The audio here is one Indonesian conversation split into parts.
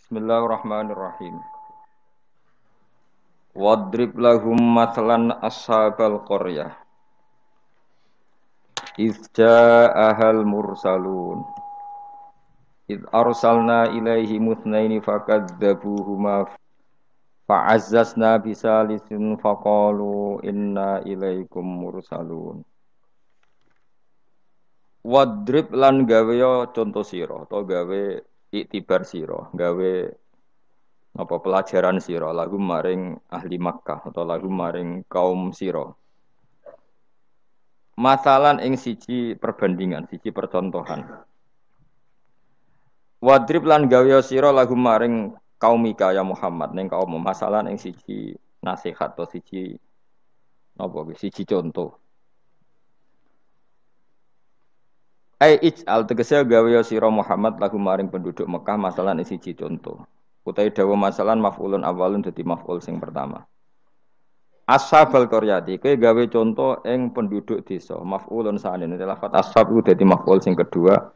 Bismillahirrahmanirrahim. Wadrib lahum mathalan ashabal qaryah. Idz ja'ahal mursalun. Idz arsalna ilaihi mutsnaini fakadzabuhuma fa'azzazna bisalisin faqalu inna ilaikum mursalun. Wadrib lan gawe contoh sira utawa gawe iktibar sira, gawe apa pelajaran sira lagu maring ahli Makkah atau lagu maring kaum sira. Masalan ing siji perbandingan, siji percontohan. Wadrib lan gawe sira lagu maring kaumika ya Muhammad ning kaum masalan ing siji nasihat atau siji napa siji contoh. Ai ij'al tegese gawe sira Muhammad lagu maring penduduk Mekah masalan ing siji contoh. Utai dawa masalan maf'ulun awalun dadi maf'ul sing pertama. Ashabal qaryati kowe gawe contoh ing penduduk desa maf'ulun sanin lafat ashab iku dadi maf'ul sing kedua.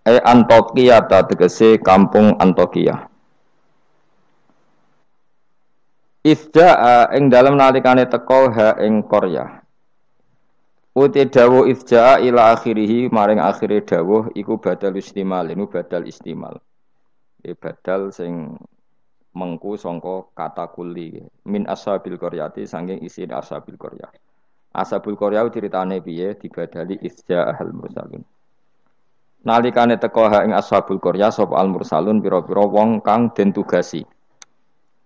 Antokiyah tegese kampung Antokiyah. Ifja'a ing dalem nalikane teka ha ing qaryah. Uti dawuh ifja'a ila akhirih maring akhire dawuh iku badal istimal, ini badal istimal. Badal sing mengku sangka kata kuli min ashabil qaryati saking isi ashabil qaryah. Ashabul qaryah ceritane piye dibadali izja'al mursalun. Nalikane teka ing ashabul qaryah sapa al mursalun pira-pira wong kang den tugasi.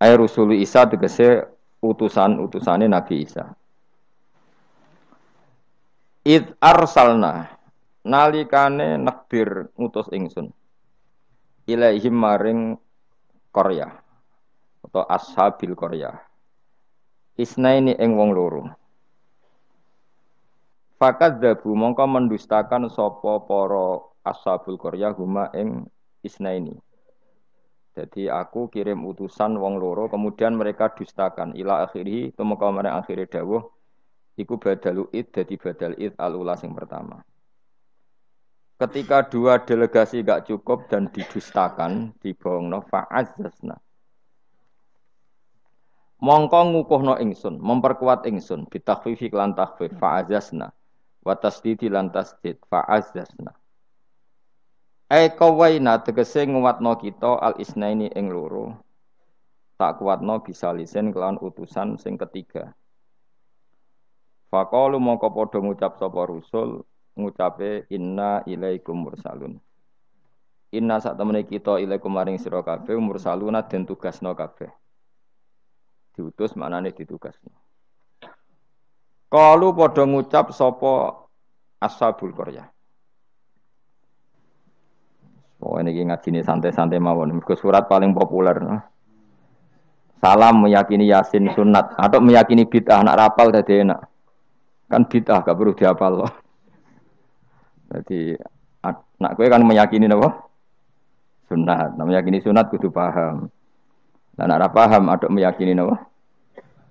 Ai rusul Isa tegese utusan-utusane Nabi Isa. Id arsalna nalikane nakbir ngutus ingsun ilaihim maring qaryah atau ashabil qaryah isnaini ing wong loro fakadzabu mongko mendustakan sapa para ashabul qaryah huma ing isnaini. Jadi aku kirim utusan wong loro kemudian mereka dustakan ila akhiri tumeka marang akhire dawuh iku badalu id dadi badal id alula sing pertama. Ketika dua delegasi gak cukup dan didustakan, dibohongno fa'azzazna. Mongko ngukuhno ingsun, memperkuat ingsun bitakhfifi lan takhfif fa'azzazna wa tasdidi lan tasdid fa'azzazna. Qawaina tegese nguwatno kita al isnaini ing loro. Tak kuatno bisa lisen kelawan utusan sing ketiga. Faqalu mongko padha ngucap sapa rusul ngucape inna ilaikum mursalun. Inna sak temene kita ilaikum maring sira kabeh mursaluna den tugasno kabeh. Diutus maknane ditugasno. Qalu padha ngucap sapa ashabul qaryah. Oh ini ngajine santai-santai mawon. Mergo surat paling populer. Salam meyakini Yasin sunat atau meyakini bid'ah nak rapal dadi enak. Kan bid'ah gak perlu dihafal loh. Jadi nak kowe kan meyakini napa? Sunat. Nah, meyakini sunat kudu paham. Lah nek ora paham aduk meyakini napa?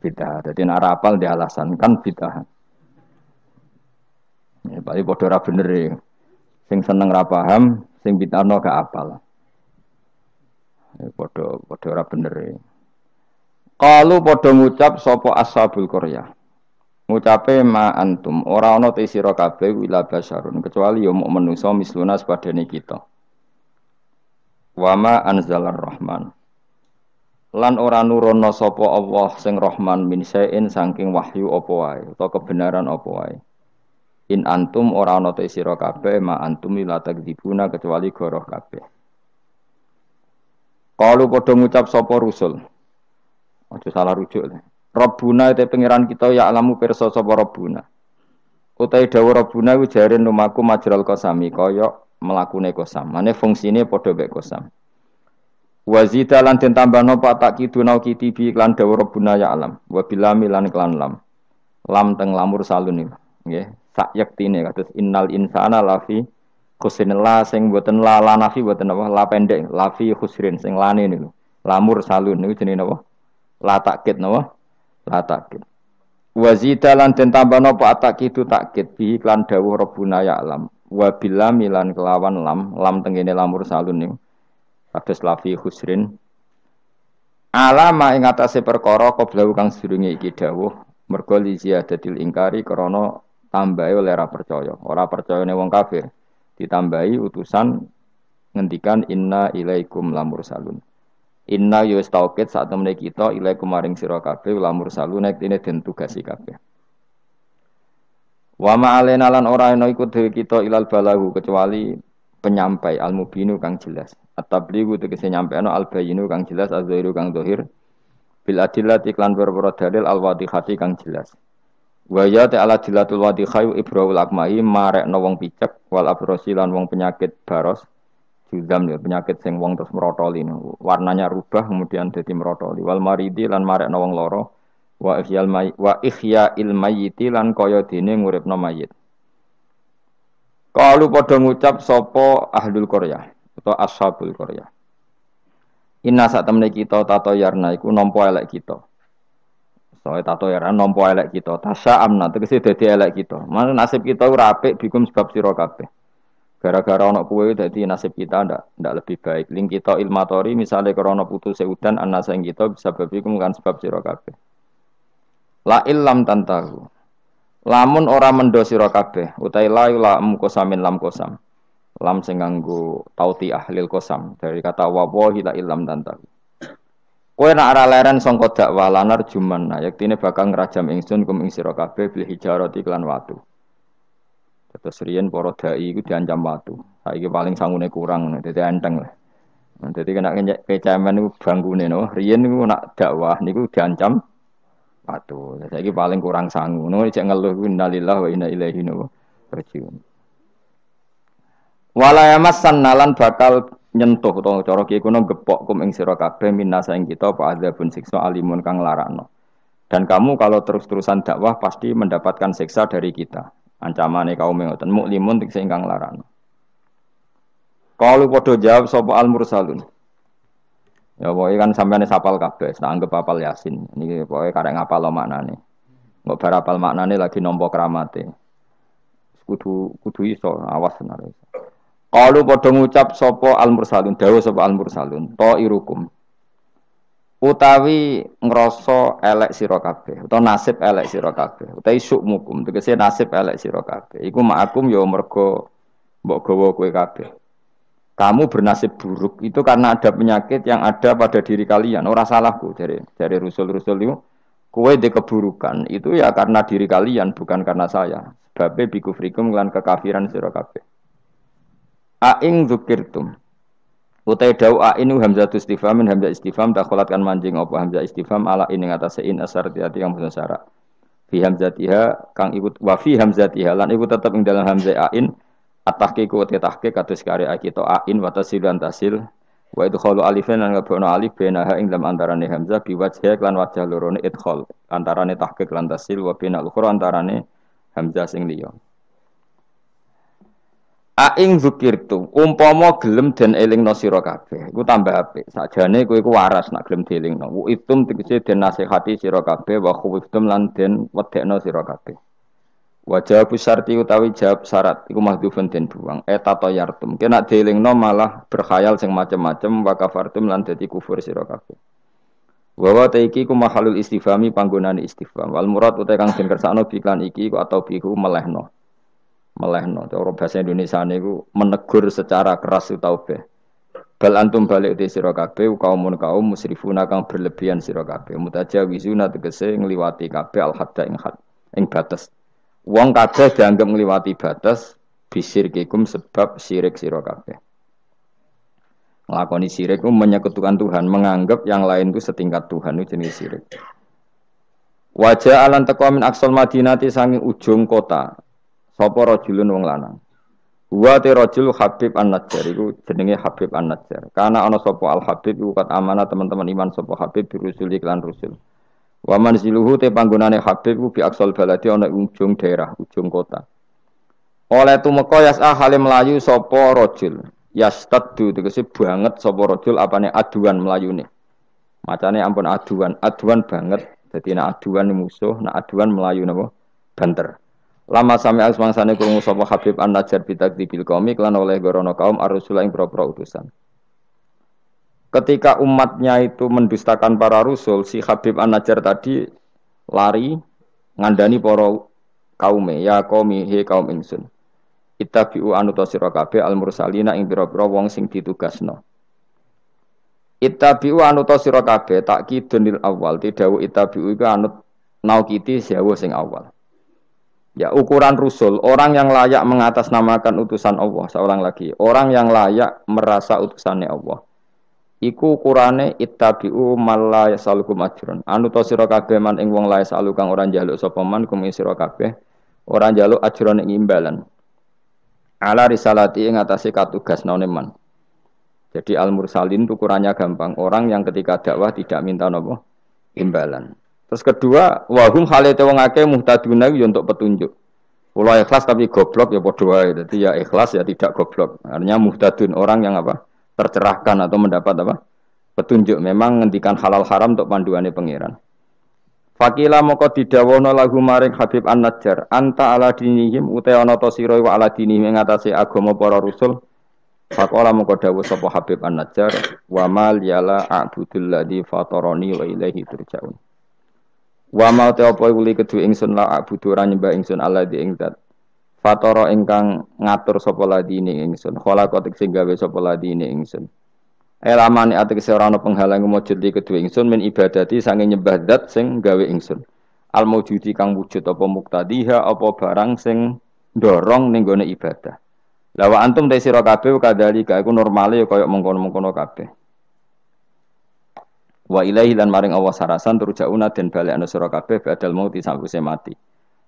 Bid'ah. Dadi nek ora hafal di alasan kan bid'ah. Ya bali padha ora bener e. Sing seneng ora paham, sing bid'ahno gak hafal. Ya padha ora bener e. Qalu padha ngucap sapa ashabul qaryah. Ngucape ma antum ora ana te sira kabeh wila basyarun kecuali ya muk manusa misluna sepadane kita. Wa ma anzalar rahman. Lan ora nurono sapa Allah sing Rahman min sain saking wahyu apa wae utawa kebenaran apa wae. In antum ora ana te sira kabeh ma antum la takdzibuna kecuali goroh kabeh. Qalu padha ngucap sapa rusul. Aja salah rujuk. Rabbuna te pangeran kita ya alamu pirsa sapa Rabbuna. Utai dawuh Rabbuna ku jare lumaku majral qasami kaya mlakune qasam. Mane fungsine padha mek qasam. Wazida lan den tambahno pak tak kiduna kitibi lan dawuh Rabbuna ya alam. Wa bilami lan klan lam. Lam teng lamur salun iki. Nggih, sak yektine kados innal insana lafi khusrin la sing boten la nafi boten apa la pendek lafi khusrin sing lane niku. Lamur salun niku jenenge napa? La takkid napa? La takkid. Wazida lan den tambahno apa takidu takkid bi lan dawuh Rabbuna ya alam. Wa bilam lan kelawan lam tengene lamur salun niku. kados lafi khusrin alama ing atase perkara qabla kang sedurunge iki dawuh mergo li ziyadatil ingkari krana tambahe oleh ora percayane wong kafir ditambahi utusan ngendikan inna ilaikum lamursalun inna yus tauqid saat temene kita ilaikum maring sira kabeh lamursalun nek dene den tugasi kabeh wa ma'alena lan ora ana iku dhewe kita ilal balahu kecuali penyampai al-mubinu kang jelas at-tablighu tegese nyampeno al-bayyinu kang jelas az-zahiru kang zahir bil adillati iklan berboro dalil al-wadihati kang jelas wa ya ta'ala dilatul wadihai ibrahul akmahi marekno wong picek wal abrosi lan wong penyakit baros juzam ya penyakit sing wong terus merotoli warnanya rubah kemudian dadi merotoli wal maridi lan marekno wong loro wa ihya'il mayyiti lan kaya dene nguripno mayit. Kalau padha ngucap sapa ahlul qaryah atau ashabul qaryah. Inna sak temene kita tato yarna iku nampa elek kita. Soale tato yarna nampa elek kita. Tasya amna tegese dadi elek kita. Mana nasib kita ora apik bikum sebab sira kabeh. Gara-gara ana kowe dadi nasib kita ndak lebih baik. Ling kita ilmatori misale krana putus udan anasa ing kita bisa bikum kan sebab sira kabeh. La illam tantahu. Lamun ora mendo sira kabeh utahe la lam kosamin lam kosam lam sing nganggo tauti ahlil kosam dari kata wallahi la illam tantahu kowe nek ora leren sangka dakwah lanar juman yaktine bakal ngrajam ingsun kum ing sira kabeh bil hijarati lan watu terus riyen para dai iku diancam watu saiki paling sangune kurang dadi enteng lah dadi kena kecemen niku bangkune no riyen niku nak dakwah niku diancam patuh, saiki paling kurang sangu. Ngono cek ngeluh innalillahi wa inna ilaihi raji'un. Wala yamassan nalan bakal nyentuh utawa cara ki kono gepok kum ing sira kabeh minasa ing kita apa azabun siksa alimun kang larakno. Dan kamu kalau terus-terusan dakwah pasti mendapatkan siksa dari kita. Ancamane kaum ngoten muklimun sing ingkang larakno. Kalau padha jawab sapa al mursalun. Ya pokoke kan sampeyan sapal kabeh, tak anggap apal Yasin. Niki pokoke karek ngapal maknane. Engko bar apal maknane lagi nampa kramate. Kudu iso awas tenan. Qalu padha ngucap sapa al mursalun, dawuh sapa al mursalun, ta irukum. Utawi ngrasa elek sira kabeh, utawa nasib elek sira kabeh, utawi sukmukum, tegese nasib elek sira kabeh. Iku ma'akum ya mergo mbok gawa kowe kabeh. Kamu bernasib buruk itu karena ada penyakit yang ada pada diri kalian. Ora salahku dari rusul-rusul itu. Kowe di keburukan itu ya karena diri kalian bukan karena saya. Sebab bikufrikum lan kekafiran sira kabeh. Aing dzukirtum. Utai dau ainu hamzatus istifham min hamzah istifham dakhalatkan manjing apa hamzah istifham ala ing atase in asar tiati yang basa syarat. Fi hamzatiha kang ikut wa fi hamzatiha lan iku tetep ing dalam hamzah ain at-tahqiqu wa tahqiq kados karya kita ain wa tasilan tasil wa idkhalu alifan lan ngabana alif bainaha ing dalam antarane hamzah biwajh lan wajah lorone idkhal antarane tahqiq lan tasil wa bainal ukhra antarane hamzah sing liya aing zikirtu umpama gelem den elingno sira kabeh iku tambah apik sakjane kowe iku waras nak gelem dielingno wa itum tegese den nasihati sira kabeh wa khuftum lan den wedekno sira kabeh. Wajah syarti utawi jawab syarat iku mahdhufun den buang tato yartum kena dielingno malah berkhayal sing macem-macem wa kafartum lan dadi kufur sira kabeh wa taiki ku mahalul istifhami panggonane istifham wal murad utawi kang den kersakno biklan iki ku atau biku melehno cara bahasa Indonesia niku menegur secara keras utawa be bal antum balik di sira kabeh kaum musrifuna kang berlebihan sira kabeh mutajawizuna tegese ngliwati kabeh al hadda ing batas. Wong kabeh dianggap ngliwati batas bisirkikum sebab syirik sira kabeh. Nglakoni syirik ku menyekutukan Tuhan, menganggap yang lain itu setingkat Tuhan itu jenis syirik. Wajah alan taqwa min aqsal madinati sanging ujung kota. Sapa rajulun wong lanang. Wa te rajul Habib An-Najjar iku jenenge Habib An-Najjar. Karena ana sapa Al Habib iku kat amanah teman-teman iman sapa Habib birusul iklan rusul. Wa manziluhu te panggonane Habib ku bi aqsal baladi ana ujung daerah, ujung kota. Oleh tumeka yas'a hale melayu sapa rajul. Yastaddu tegese banget sapa rajul apane aduan melayune. Macane ampun aduan banget. Dadi nek aduan musuh, nek aduan melayu napa? Banter. Lama sami asmangsane krungu sapa Habib An-Najjar bitakdibil qaumi lan oleh gorono kaum ar-rasul ing propro utusan. ketika umatnya itu mendustakan para rasul, si Habib An-Najjar tadi lari ngandani para kaume, ya qaumi he kaum ingsun. Ittabi'u anuta sira kabeh al-mursalina ing pira-pira wong sing ditugasno. Ittabi'u anuta sira kabeh takkidunil awal, tidawu ittabi'u iku anut naukiti sewu sing awal. Ya ukuran rusul, orang yang layak mengatasnamakan utusan Allah, seorang lagi, orang yang layak merasa utusannya Allah. Iku ukurane ittabi'u malla yasalukum ajrun. Anuta sira kabeh man ing wong lae salu kang ora njaluk sapa man kum sira kabeh, ora njaluk ajrun ing imbalan. Ala risalati ing atase katugasnane man. Jadi al-mursalin itu ukurannya gampang, orang yang ketika dakwah tidak minta napa imbalan. Terus kedua, wahum halate wong akeh muhtaduna yo untuk petunjuk. Kula ikhlas tapi goblok ya padha wae. Dadi ya ikhlas ya tidak goblok. Artinya muhtadun orang yang apa? Tercerahkan atau mendapat apa? Petunjuk. Memang ngendikan halal haram untuk panduane pangeran. Fakila moko didhawono lagu maring Habib An-Najjar, anta ala dinihim uta ana ta sira wa ala dinihim ing atase agama para rasul. Faqala moko dawuh sapa Habib An-Najjar, wa mal yala a'budul ladzi fatarani wa ilaihi turja'un. Wa mau te apa uli kedu ingsun la abudu ora nyembah ingsun Allah di ing zat. Fatara ingkang ngatur sapa ladine ingsun. Khalaqat sing gawe sapa ladine ingsun. Elamane ategese ora ana penghalang mujud di kedu ingsun min ibadati sange nyembah zat sing gawe ingsun. Al maujudi kang wujud apa muktadiha apa barang sing ndorong ning gone ibadah. La wa antum te sira kabeh kadhalika iku normale ya kaya mengkono-mengkono kabeh. Wa ilaihi lan maring Allah sarasan turja'una den balekna sira kabeh badal mauti sawise mati.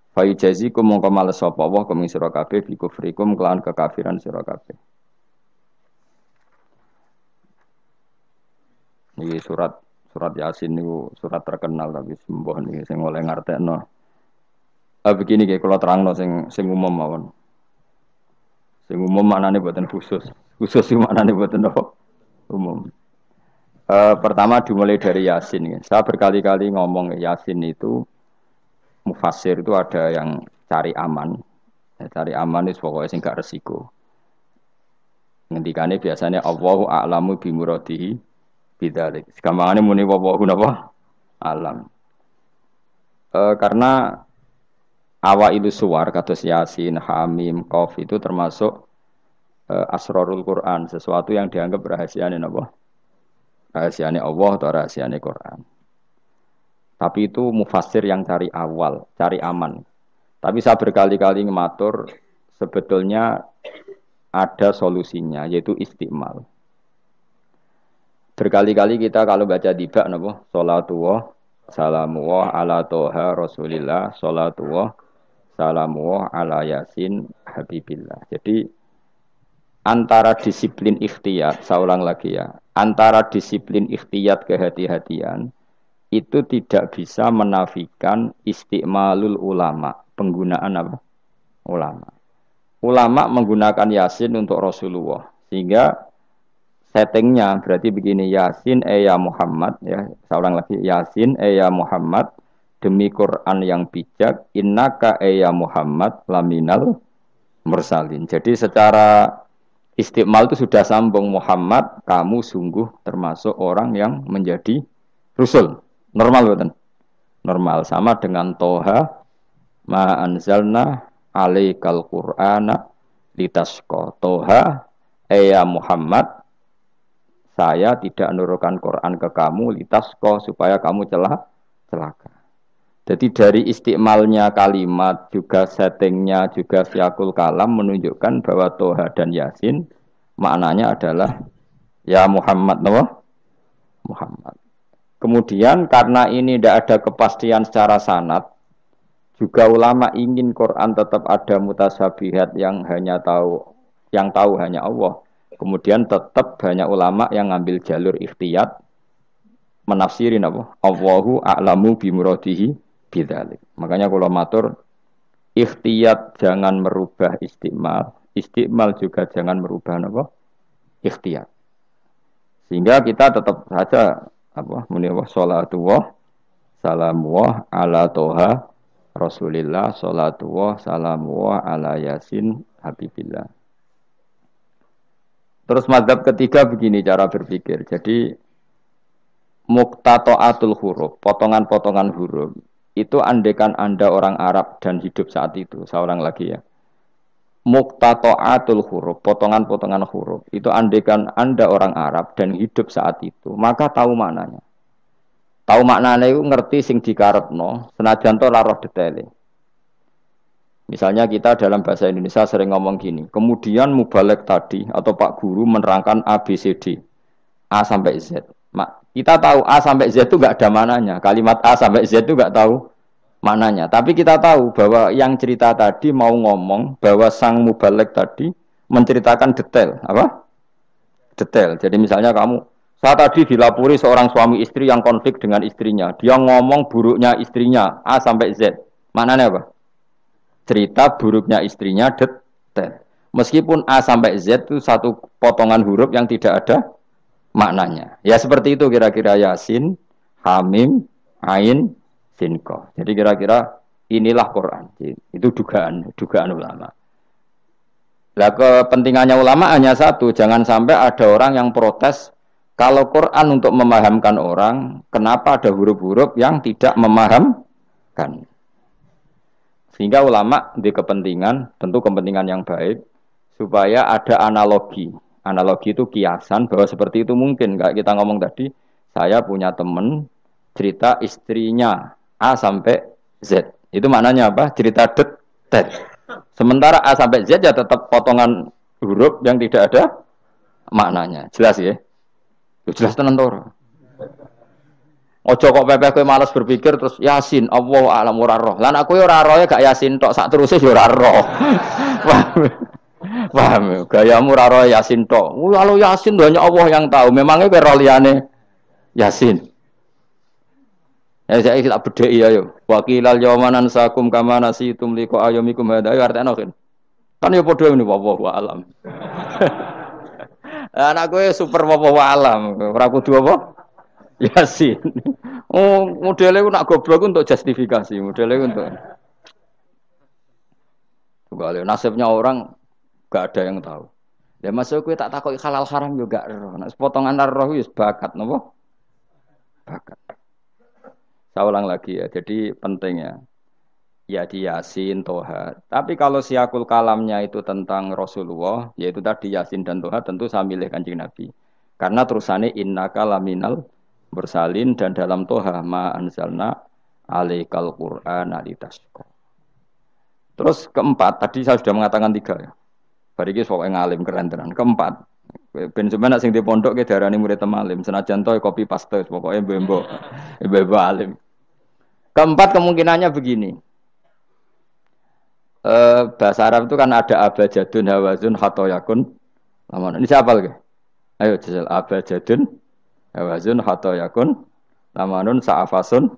Fa yujazikum mongko males sapa Allah kum sira kabeh bi kufrikum kelawan kekafiran sira kabeh. Iki surat Yasin niku surat terkenal tapi sembuh niki sing oleh ngartekno. Begini nggih kula terangno sing umum mawon. Sing umum maknane boten khusus. Khusus sing maknane boten apa? Umum. Pertama dimulai dari Yasin. Ya. Saya berkali-kali ngomong Yasin itu mufassir itu ada yang cari aman. Ya, cari aman itu pokoknya sing gak resiko. Ngendikane biasanya Allahu a'lamu bi muradihi bidzalik. Gampangane muni wallahu napa? Alam. Karena awailu suwar kados Yasin, Hamim, Qaf itu termasuk asrarul Quran, sesuatu yang dianggap rahasiane napa? Rahasiane Allah atau rahasiane Quran. Tapi itu mufassir yang cari awal, cari aman. Tapi saya berkali-kali ngematur sebetulnya ada solusinya yaitu istiqmal. Berkali-kali kita kalau baca tiba napa? Salatullah salamullah ala toha rasulillah salatullah salamullah ala yasin habibillah. Jadi antara disiplin ikhtiyat, saya ulang lagi ya, antara disiplin ikhtiyat kehati-hatian itu tidak bisa menafikan istiqmalul ulama, penggunaan apa? Ulama. Ulama menggunakan Yasin untuk Rasulullah, sehingga settingnya berarti begini, Yasin ya Muhammad, ya, saya ulang lagi, Yasin ya Muhammad, demi Quran yang bijak, innaka ya Muhammad laminal mursalin. Jadi secara istiqmal itu sudah sambung, Muhammad, kamu sungguh termasuk orang yang menjadi Rasul. Normal betul? Normal. Sama dengan Toha, ma anzalna alaikal Qur'ana litasqa. Toha, ya Muhammad, saya tidak menurunkan Quran ke kamu litasqa supaya kamu celaka. Jadi dari istiqmalnya kalimat, juga settingnya, juga siakul kalam menunjukkan bahwa Toha dan Yasin maknanya adalah ya Muhammad, no? Muhammad. Kemudian karena ini tidak ada kepastian secara sanad, juga ulama ingin Quran tetap ada mutasyabihat yang tahu hanya Allah. Kemudian tetap banyak ulama yang ngambil jalur ikhtiyat menafsirin apa? Allahu a'lamu bimuradihi bidzalik. Makanya kalau matur ikhtiyat jangan merubah istiqmal, istiqmal juga jangan merubah apa? Ikhtiyat. Sehingga kita tetap saja apa? Muni wa salatullah salamullah ala toha Rasulillah salatullah salamullah ala yasin habibillah. Terus mazhab ketiga begini cara berpikir. Jadi muqtata'atul huruf, potongan-potongan huruf. Itu andekan Anda orang Arab dan hidup saat itu, seorang lagi ya. Muqtata'atul huruf, potongan-potongan huruf. Itu andekan Anda orang Arab dan hidup saat itu, maka tahu maknanya. Tahu maknanya itu ngerti sing dikarepno, senajan to ora roh detaile. Misalnya kita dalam bahasa Indonesia sering ngomong gini, kemudian mubalek tadi atau Pak Guru menerangkan A, B, C, D. A sampai Z. Kita tahu A sampai Z itu enggak ada mananya. Kalimat A sampai Z itu enggak tahu maknanya. Tapi kita tahu bahwa yang cerita tadi mau ngomong bahwa sang mubalek tadi menceritakan detail. Apa? Detail. Jadi misalnya saya tadi dilapori seorang suami istri yang konflik dengan istrinya. Dia ngomong buruknya istrinya A sampai Z. Maknanya apa? Cerita buruknya istrinya detail. Meskipun A sampai Z itu satu potongan huruf yang tidak ada maknanya. Ya seperti itu kira-kira Yasin, Hamim, Ain, Sin, Qaf. Jadi kira-kira inilah Quran. Itu dugaan ulama. Lah kepentingannya ulama hanya satu, jangan sampai ada orang yang protes kalau Quran untuk memahamkan orang, kenapa ada huruf-huruf yang tidak memahamkan? Sehingga ulama di kepentingan, tentu kepentingan yang baik, supaya ada analogi. Analogi itu kiasan bahwa seperti itu mungkin. Kayak kita ngomong tadi, saya punya teman cerita istrinya A sampai Z. Itu maknanya apa? Cerita detail. Sementara A sampai Z ya tetap potongan huruf yang tidak ada maknanya. Jelas ya? Jelas tenan to. Ojo kok pepeh kowe malas berpikir terus Yasin Allahu a'lam ora roh. Lan aku yo ora roh gak Yasin tok, sak teruse yo ora roh. Paham. Gayamu ora roh Yasin tok. Kalau Yasin hanya Allah yang tahu. Memangnya kowe roh liyane Yasin. Ya saya tak bedheki ayo. Wa qilal yawma nansakum kama nasitum liqa ayyamikum hadza ayo artine kan yo padha ngene wallahu a'lam. Anak kowe super wallahu a'lam. Ora kudu apa? Yasin. Oh, modelnya nak goblok untuk justifikasi, modelnya untuk. Tunggal nasibnya orang gak ada yang tahu. Ya masuk gue tak takut halal haram juga roh. Nah, sepotongan roh wis bakat nopo? Bakat. Saya ulang lagi ya. Jadi pentingnya ya di Yasin, Toha. Tapi kalau siakul kalamnya itu tentang Rasulullah, yaitu tadi Yasin dan Toha, tentu saya milih Kanjeng Nabi. Karena terusannya innaka laminal bersalin dan dalam Toha ma anzalna alaikal Qur'ana litasqa. Terus keempat, tadi saya sudah mengatakan 3 ya. Bariki pokoknya ngalim keren tenan. Keempat, ben sampeyan sing di pondok ke darani murid temalim, senajan to kopi paste pokoknya mbembo alim. Keempat kemungkinannya begini. Bahasa Arab itu kan ada abajadun hawazun hatoyakun. Ini siapa lagi? Ayo jajal abajadun hawazun hatoyakun lamanun sa'afasun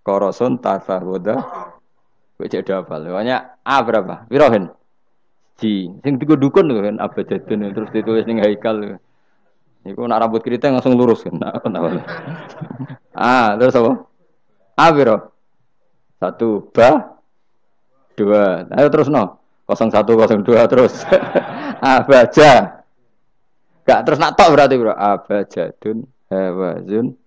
korosun tasahwuda wajah hafal. Pokoknya A berapa? Wirohin Ji, sing dukun kan abajadun terus ditulis ning haikal. Iku nak rambut keriting langsung lurus kan. Terus apa? A biro 1 ba 2. Ayo terus no 0102 terus. Abaja. Gak terus nak tok berarti bro. Abajadun hawazun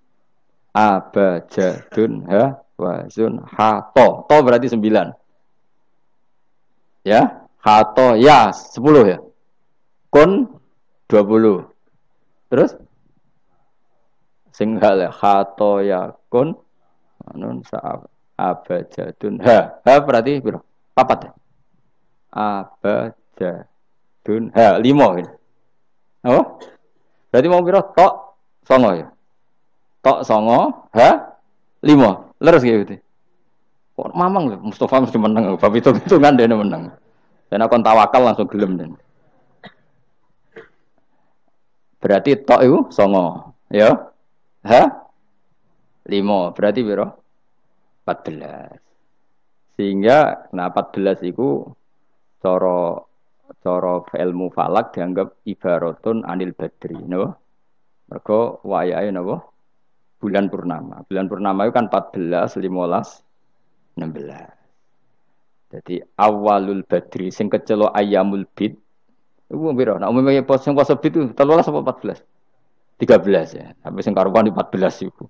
abajadun hawazun hato. To berarti 9. Ya, hato ya 10 ya. Kun 20. Terus sing hal hato ya kun anun sa abajadun berarti bro. 4 ya. Abajadun 5 ini. Oh? Berarti mau piro tok 9 ya. Tok 9 5. Leres gitu. Kok mamang lho Mustofa mesti menang. Bab hitung-hitungan dene menang. Dan aku tawakal langsung gelem den. Berarti tok itu 9 ya. 5 berarti piro? 14. Sehingga 14 itu cara ilmu falak dianggap ibaratun anil badri, no? Mergo wayahe napa? Bulan purnama. Bulan purnama itu kan 14, 15, 16. Jadi awalul badri sing kecelok ayamul bid Iku piro? Nek umumnya pos sing poso itu 13 apa 14? 13 ya. Tapi sing karuan 14 iku.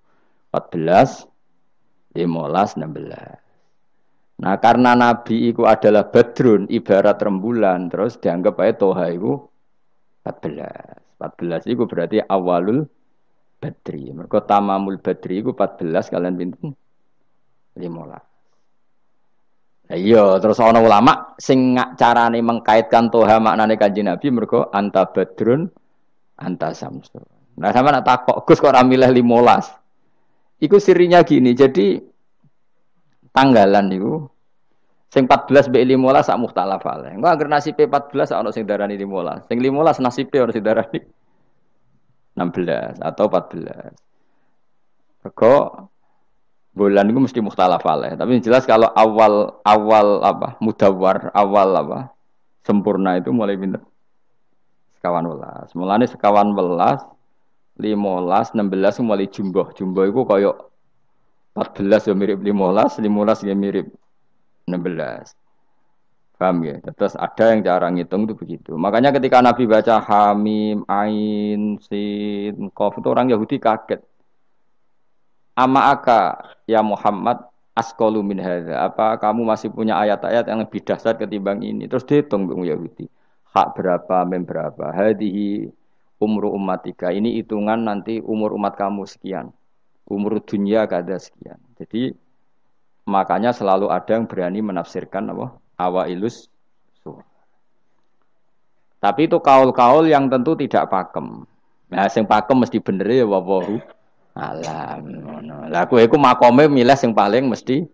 14, 15, 16. Nah, karena Nabi itu adalah badrun, ibarat rembulan, terus dianggap aja toha itu 14. 14 itu berarti awalul badri. Mereka tamamul badri itu 14 kalian pinten 15. Nah, iya, terus ana ulama sing carane mengkaitkan toha maknane Kanjeng Nabi mergo anta badrun anta samsun. Nah, sama nak takok, Gus kok ora milih 15. Iku sirinya gini, jadi tanggalan itu sing 14 mbek 15 sak mukhtalaf ale. Engko anggere nasibe 14 ana sing darani 15. Sing 15 nasibe ana sing darani 16 atau 14. Mergo bulan itu mesti mukhtalaf alaih. Tapi jelas kalau awal apa mudawwar, awal apa sempurna itu mulai pinter sekawan welas. Mulane sekawan welas, 15, 16 mulai jumbo. Jumbo itu kaya 14 ya mirip 15, 15 ya mirip 16. Paham ya? Terus ada yang cara ngitung itu begitu. Makanya ketika Nabi baca Hamim, Ain, Sin, Qaf itu orang Yahudi kaget. Ama aka ya Muhammad asqalu min hadza. Apa kamu masih punya ayat-ayat yang lebih dahsyat ketimbang ini? Terus dihitung Bung Yahudi. Hak berapa, mem berapa? Hadihi umru ummatika. Ini hitungan nanti umur umat kamu sekian. Umur dunia kada sekian. Jadi makanya selalu ada yang berani menafsirkan apa? Awailus surah. Tapi itu kaul-kaul yang tentu tidak pakem. Nah, sing pakem mesti bener ya wallahu alam. Lah kowe iku makome milih sing paling mesti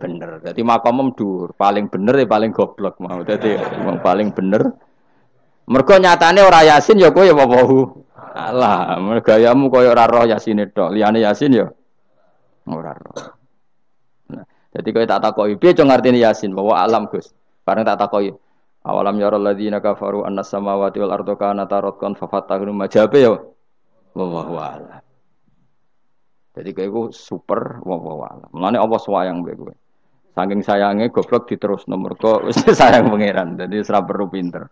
bener. Dadi makome dhuwur, paling bener ya paling goblok mau. Dadi wong paling bener. Mergo nyatane ora Yasin ya kowe ya wallahu alam. Gayamu koyo ora roh Yasine tok. Liyane Yasin ya ora roh. Nah, jadi kowe tak takoki piye cung artine Yasin bahwa alam Gus. Bareng tak takoki awalam yarul ladzina kafaru annas samawati wal ardu kanata ratqan fafatahnu majabe ya wallahu alam. Jadi kayak gue super wawalan. Mulane Allah swayang mbek kowe. Saking sayangnya goblok diterus nomor kok wis sayang pangeran. Jadi ora perlu pinter.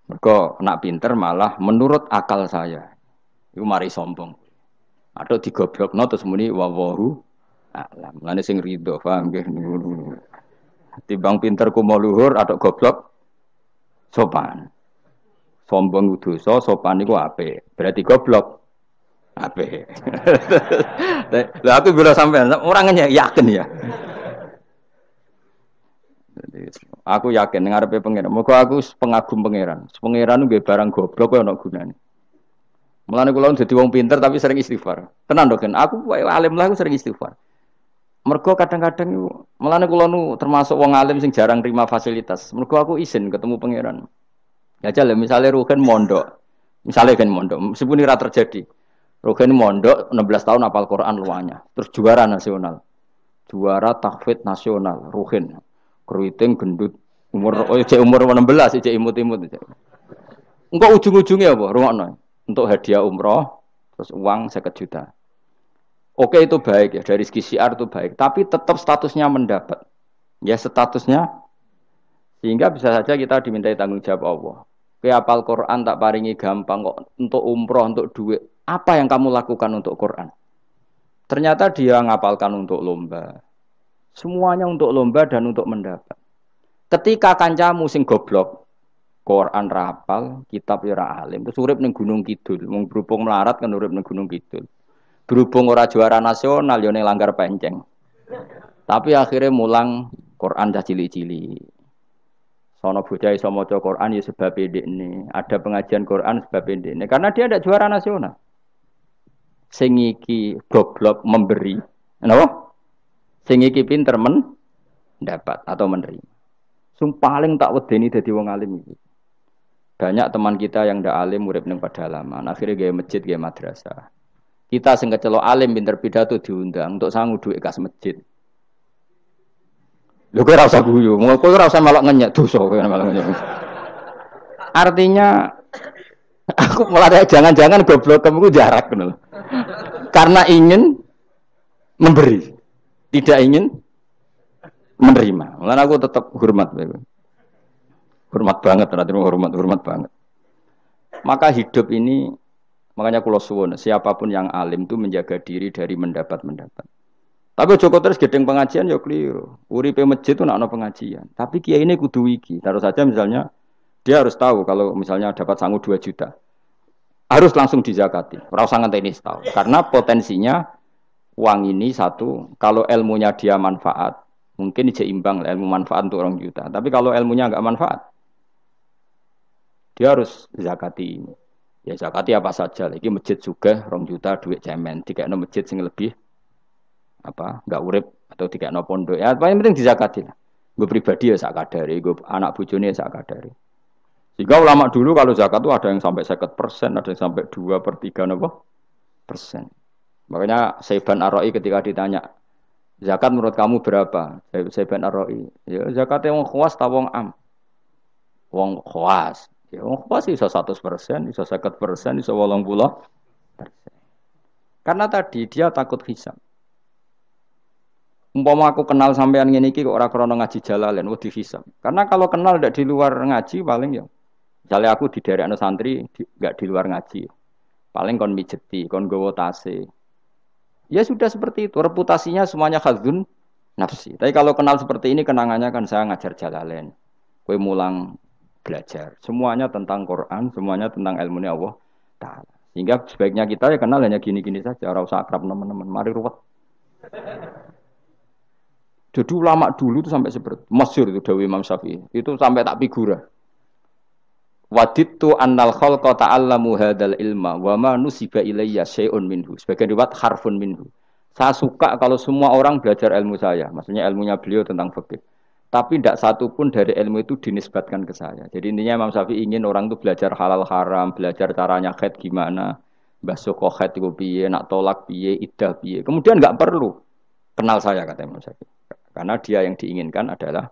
Mergo nak pinter malah menurut akal saya. Iku mari sombong. Atau digoblokno terus muni wawahu alam. Mulane sing rido paham nggih. Timbang pinter ku mau luhur atau goblok sopan. Sombong dosa, sopan iku apik. Berarti goblok apik. Lah aku bila sampean orangnya yakin ya. Jadi, aku yakin ngarepe pangeran. Muga aku pengagum pangeran. Pangeran nggih barang goblok kok ana gunane. Mulane kula dadi wong pinter tapi sering istighfar. Tenan to kan? Aku alim lah aku sering istighfar. Mergo kadang-kadang iku mulane kula nu termasuk wong alim sing jarang terima fasilitas. Mergo aku izin ketemu pangeran. Ya jale misale Rugen mondok. Misale kan mondok, meskipun ora terjadi. Rugen mondok 16 tahun hafal Quran luanya. Terus juara nasional. Juara tahfidz nasional Rugen. Keriting gendut umur umur 16 cek imut-imut. Engko ujung-ujungnya apa? Rungokno. Untuk hadiah umroh terus uang 50 juta. Oke itu baik ya dari segi syiar itu baik, tapi tetap statusnya mendapat. Ya statusnya sehingga bisa saja kita dimintai tanggung jawab Allah. Ke hafal Quran tak paringi gampang kok untuk umroh untuk duit. Apa yang kamu lakukan untuk Quran? Ternyata dia ngapalkan untuk lomba. Semuanya untuk lomba dan untuk mendapat. Ketika kancamu sing goblok Quran rapal, kitab ora alim, terus urip ning Gunung Kidul, wong berhubung melarat kan urip ning Gunung Kidul. Berhubung ora juara nasional yo ning Langgar Penceng. Tapi akhirnya mulang Quran dah cili-cili. Sono bocah iso maca Quran ya sebab ndekne. Ada pengajian Quran sebab ndekne karena dia ada juara nasional. Sing iki goblok memberi. Napa? Sing iki pinter mendapat atau menerima. Sing paling tak wedeni dadi wong alim iki. Banyak teman kita yang ndak alim urip ning pedalaman, akhirnya gawe masjid, gawe madrasah. Kita sing kecelok alim pinter pidato diundang untuk sangu duit kas masjid. Lho kowe ora usah guyu, kowe ora usah melok ngenyek dosa kowe melok ngenyek. Artinya aku mulai jangan-jangan goblok kamu jarak ngono. Karena ingin memberi, tidak ingin menerima. Mulane aku tetap hormat kowe. Hormat banget, hormat banget. Maka hidup ini, makanya kula suwun, siapapun yang alim itu menjaga diri dari mendapat. Tapi Joko terus gedeng pengajian ya keliru. Uripe masjid itu nak ono pengajian. Tapi kiai ini kudu iki. Taruh saja misalnya dia harus tahu kalau misalnya dapat sangu 2 juta. Harus langsung dizakati. Ora usah ngenteni setahun. Karena potensinya uang ini satu, kalau ilmunya dia manfaat, mungkin seimbang ilmu manfaat untuk 2 juta. Tapi kalau ilmunya enggak manfaat, dia harus zakati ini. Ya zakati apa saja. Lagi masjid juga 2 juta duit cemen. Dikekno masjid sing lebih enggak urip atau dikekno pondok. Ya paling penting dizakati lah. Gue pribadi ya sak kadare, gue anak bojone sak kadare. Sehingga ulama dulu kalau zakat itu ada yang sampai 50%, ada yang sampai 2/3%. Makanya Saiban Ar-Ra'i ketika ditanya, zakat menurut kamu berapa? Saiban Ar-Ra'i, ya zakatnya wong khawas ta wong am? Wong khawas. Ya wong khawas iso 100%, iso 50%, iso 80%. Karena tadi dia takut hisab. Umpama aku kenal sampean ngene iki kok ora krana ngaji Jalalain wedi hisab. Karena kalau kenal ndak di luar ngaji paling ya misalnya aku di daerah santri nggak di luar ngaji. Paling kon mijeti, kon gowo tase. Ya sudah seperti itu, reputasinya semuanya khadzun nafsi. Tapi kalau kenal seperti ini kenangannya kan saya ngajar Jalalain. Kowe mulang belajar. Semuanya tentang Quran, semuanya tentang ilmunya Allah Ta'ala. Sehingga sebaiknya kita ya kenal hanya gini-gini saja, ora usah akrab teman-teman. Mari ruwet. Jadi ulama dulu itu sampai seperti masyhur itu Dawi Imam Syafi'i. Itu sampai tak figura. Wadittu annal khalqa ta'allamu hadzal ilma wa ma nusiba ilayya syai'un minhu. Sebagian riwayat harfun minhu. Saya suka kalau semua orang belajar ilmu saya, maksudnya ilmunya beliau tentang fikih. Tapi tidak satu pun dari ilmu itu dinisbatkan ke saya. Jadi intinya Imam Syafi'i ingin orang itu belajar halal haram, belajar caranya haid gimana, basuh haid itu piye, nak tolak piye, iddah piye. Kemudian enggak perlu kenal saya kata Imam Syafi'i. Karena dia yang diinginkan adalah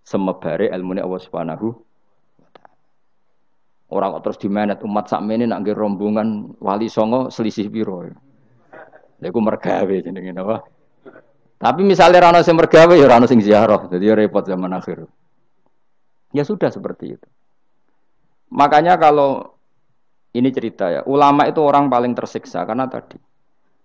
semebare ilmunya Allah Subhanahu wa taala. Orang kok terus dimenet umat sakmene nak nggih rombongan wali songo selisih piro. Lha iku mergawe jenenge napa? Tapi misalnya rano sing mergawe ya rano sing ziarah, jadi repot zaman akhir. Ya sudah seperti itu. Makanya kalau ini cerita ya, ulama itu orang paling tersiksa karena tadi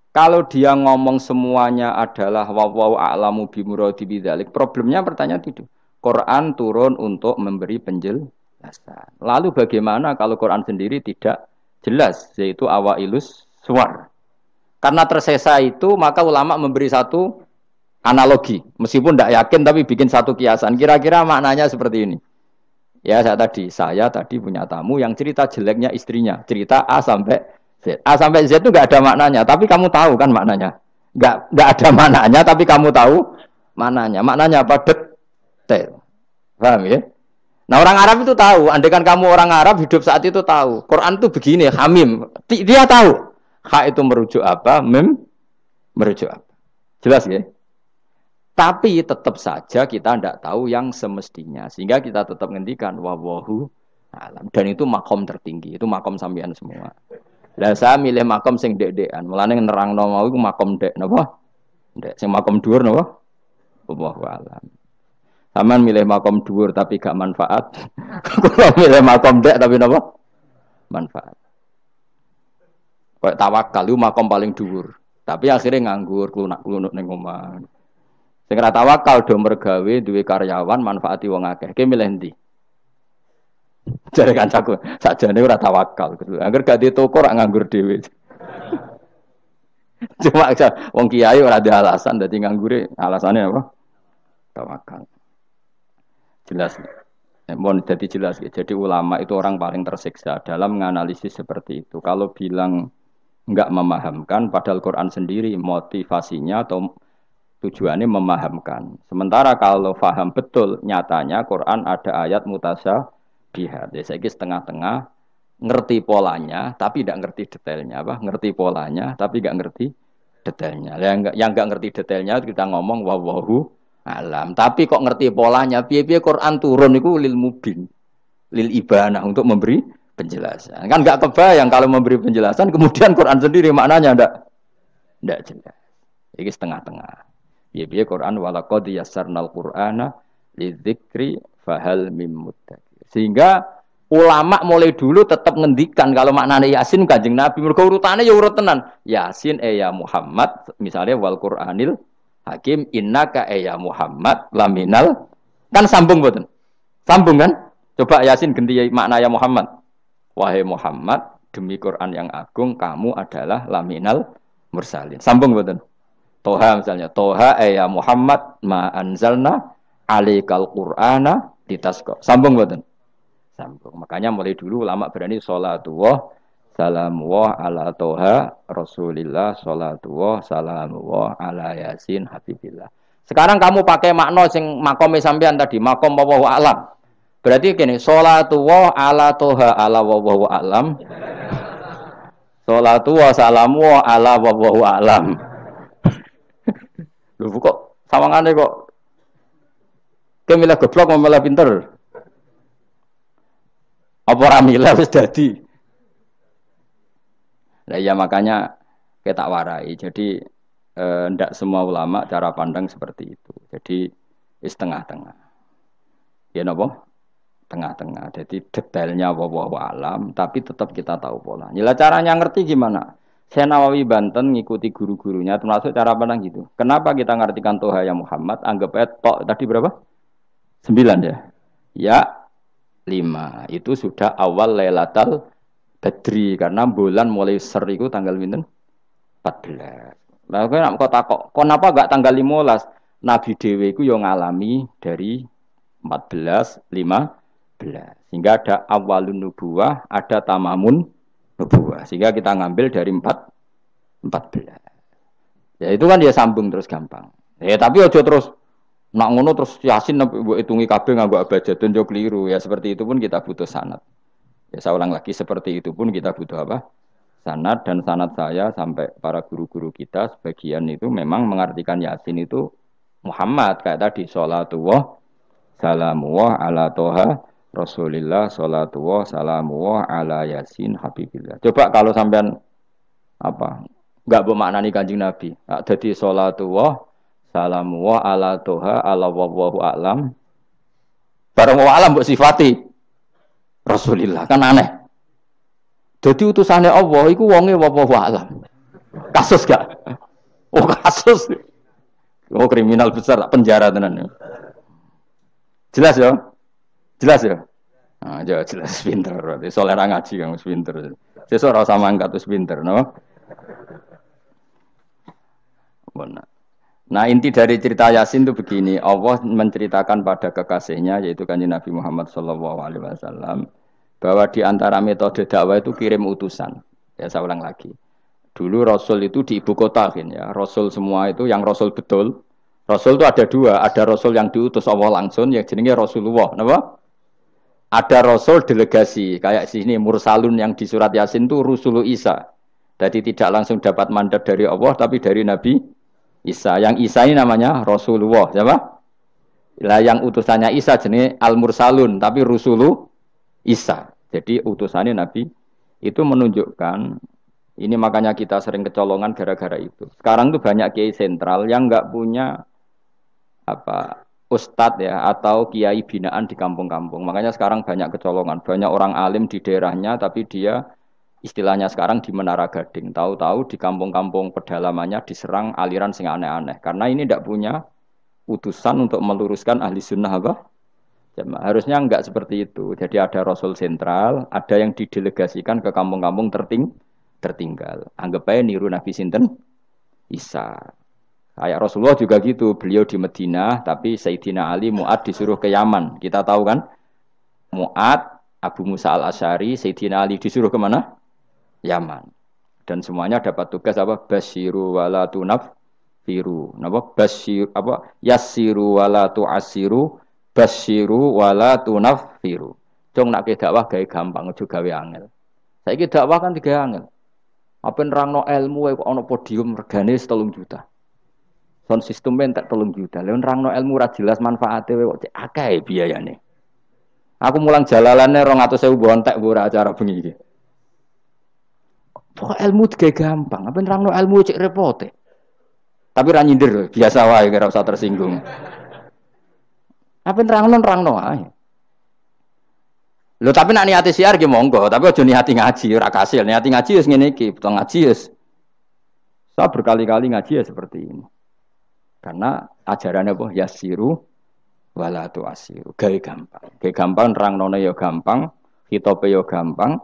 kalau dia ngomong semuanya adalah wa a'lamu bi muradi bidzalik, problemnya pertanyaan itu. Quran turun untuk memberi penjelasan. Lalu bagaimana kalau Quran sendiri tidak jelas, yaitu awailus suwar. Karena tersesa itu, maka ulama memberi satu analogi. Meskipun tidak yakin, tapi bikin satu kiasan. Kira-kira maknanya seperti ini. Ya, saya tadi punya tamu yang cerita jeleknya istrinya. Cerita A sampai Z. A sampai Z itu nggak ada maknanya, tapi kamu tahu kan maknanya. Nggak ada maknanya, tapi kamu tahu maknanya. Maknanya apa? Detail. Paham ya? Nah orang Arab itu tahu. Andaikan kamu orang Arab hidup saat itu tahu. Quran itu begini, hamim. Dia tahu. Ha itu merujuk apa? Mim merujuk apa? Jelas ya? Tapi tetap saja kita tidak tahu yang semestinya. Sehingga kita tetap ngendikan wallahu alam. Dan itu makom tertinggi. Itu makom sampean semua. Lah saya milih makom sing dek-dekan. Mulane nerangno mau iku makom dek napa? Dek sing makom dhuwur napa? Wallahu alam. Saman milih makom dhuwur tapi gak manfaat. Kula milih makom dek tapi napa? Manfaat. Kayak tawakal itu makom paling dhuwur. Tapi akhirnya nganggur, klunak-klunuk ning omah. Sing ora tawakal do mergawe duwe karyawan manfaati wong akeh. Ki milih ndi? Jare kancaku, sakjane ora tawakal. Angger gak di toko ora nganggur dhewe. Cuma wong kiai ora ada alasan dadi nganggure, alasane apa? Tawakal. Jelas. Mohon jadi jelas. Jadi ulama itu orang paling tersiksa dalam menganalisis seperti itu. Kalau bilang enggak memahamkan, padahal Quran sendiri motivasinya atau tujuannya memahamkan. Sementara kalau faham betul, nyatanya Quran ada ayat mutasyabihat. Jadi saya setengah-tengah ngerti polanya, tapi tidak ngerti detailnya. Apa? Ngerti polanya, tapi tidak ngerti detailnya. Yang nggak ngerti detailnya kita ngomong wallahu alam. Tapi kok ngerti polanya? Piye-piye Quran turun itu lil mubin, lil ibanah untuk memberi penjelasan. Kan nggak kebayang kalau memberi penjelasan, kemudian Quran sendiri maknanya ndak jelas. Ini setengah-tengah. Piye-piye Quran walaqad yassarnal Qur'ana lidzikri fahal mim muddakir. Sehingga ulama mulai dulu tetap ngendikan kalau maknanya Yasin Kanjeng Nabi. Mergo urutane ya urut tenan. Yasin ya Muhammad, misalnya wal Qur'anil Hakim innaka ya Muhammad laminal, kan sambung mboten? Sambung kan? Coba Yasin ganti makna ya Muhammad. Wahai Muhammad, demi Quran yang agung kamu adalah laminal mursalin. Sambung mboten? Toha misalnya, Toha ya Muhammad ma anzalna alaikal Qur'ana litasqa. Sambung mboten? Sambung. Makanya mulai dulu ulama berani sholatullah salamullah ala Toha Rasulillah sholatullah salamullah ala Yasin Habibillah. Sekarang kamu pakai makna sing makome sampean tadi, makom wallahu alam. Berarti gini, sholatullah ala Toha ala wallahu alam. Sholatullah salamullah ala wallahu alam. Lho kok sawangane kok kemilah goblok malah pinter. Apa ora milah wis dadi. Nah ya makanya kita warai. Jadi ndak semua ulama cara pandang seperti itu. Jadi setengah-tengah. Ya napa? Tengah-tengah. Jadi detailnya wallahu alam tapi tetap kita tahu pola. Nyila caranya ngerti gimana? Saya Nawawi Banten ngikuti guru-gurunya termasuk cara pandang gitu. Kenapa kita ngartikan Toha ya Muhammad? Anggap aja tok tadi berapa? 9 ya. Ya 5. Itu sudah awal Lailatul Badri karena bulan mulai ser itu tanggal pinten? 14. Lah kok takok, kenapa enggak tanggal 15? Nabi dhewe iku yo ngalami dari 14, 15. Sehingga ada awalun nubuwah, ada tamamun nubuwah. Sehingga kita ngambil dari 14. Ya itu kan dia sambung terus gampang. Ya tapi aja terus nak ngono terus Yasin mbok hitungi kabeh nganggo abjadun yo keliru. Ya seperti itu pun kita butuh sanad. Ya saya ulang lagi seperti itu pun kita butuh apa? Sanad, dan sanad saya sampai para guru-guru kita sebagian itu memang mengartikan Yasin itu Muhammad kayak tadi sholatullah salamullah ala Toha Rasulillah sholatullah salamullah ala Yasin Habibillah. Coba kalau sampean apa enggak bermaknani Kanjeng Nabi. Jadi sholatullah salamullah ala Toha ala wallahu a'lam. Barang wa alam mbok sifati Rasulillah kan aneh. Jadi utusannya Allah iku wonge wallahu a'lam. Kasus gak? Oh kasus. Oh kriminal besar penjara tenan. Jelas ya? Jelas ya? Nah, jelas pinter berarti. Solera ngaji kang pinter. Sesuk ora usah mangkat wis pinter, no? Benar. Nah, inti dari cerita Yasin itu begini, Allah menceritakan pada kekasihnya yaitu Kanjeng Nabi Muhammad sallallahu alaihi wasallam bahwa di antara metode dakwah itu kirim utusan. Ya saya ulang lagi. Dulu Rasul itu di ibu kota kan ya. Rasul semua itu yang Rasul betul. Rasul itu ada dua, ada Rasul yang diutus Allah langsung yang jenenge Rasulullah, napa? Ada Rasul delegasi, kayak sini Mursalun yang di surat Yasin itu Rusulu Isa. Jadi tidak langsung dapat mandat dari Allah tapi dari Nabi Isa. Yang Isa ini namanya Rasulullah, siapa? Lah yang utusannya Isa jenenge Al-Mursalun tapi Rusulu Isa. Jadi utusannya Nabi itu menunjukkan ini makanya kita sering kecolongan gara-gara itu. Sekarang tuh banyak kiai sentral yang enggak punya apa ustadz ya atau kiai binaan di kampung-kampung. Makanya sekarang banyak kecolongan, banyak orang alim di daerahnya tapi dia istilahnya sekarang di Menara Gading. Tahu-tahu di kampung-kampung pedalamannya diserang aliran sing aneh-aneh. Karena ini tidak punya utusan untuk meluruskan ahli sunnah apa? Harusnya enggak seperti itu. Jadi ada Rasul sentral, ada yang didelegasikan ke kampung-kampung tertinggal. Anggap aja niru Nabi Sinten Isa. Kayak Rasulullah juga gitu, beliau di Madinah, tapi Sayyidina Ali, Mu'ad disuruh ke Yaman. Kita tahu kan, Mu'ad, Abu Musa al-Asy'ari, Sayyidina Ali disuruh ke mana? Yaman. Dan semuanya dapat tugas apa? Basyiru wala tunaffiru. Napa? Basyir apa? Yassiru wala tu'assiru, basyiru wala tunaffiru. Cung nak ke dakwah gawe gampang, aja gawe angel. Saiki dakwah kan tiga angel. Apa nerangno ilmu kok ana podium regane 3 juta. Sound system entek 3 juta. Lha nerangno ilmu ora jelas manfaate kok cek akeh biayane. Aku mulang jalalane 200.000 bontek ora acara bengi iki. Pokok ilmu digawe gampang, apa nerangno ilmu cek repote. Tapi ra nyindir biasa wae ora usah tersinggung. Apa nerangno wae. Lho tapi nak niati siar ki monggo, tapi aja niati ngaji ora kasil. Niati ngaji wis ngene iki, butuh ngaji wis. Saya berkali-kali ngaji ya seperti ini. Karena ajarannya apa? Yasiru wala tu'asiru. Gawe gampang. Gawe gampang nerangno ya gampang, hitope ya gampang,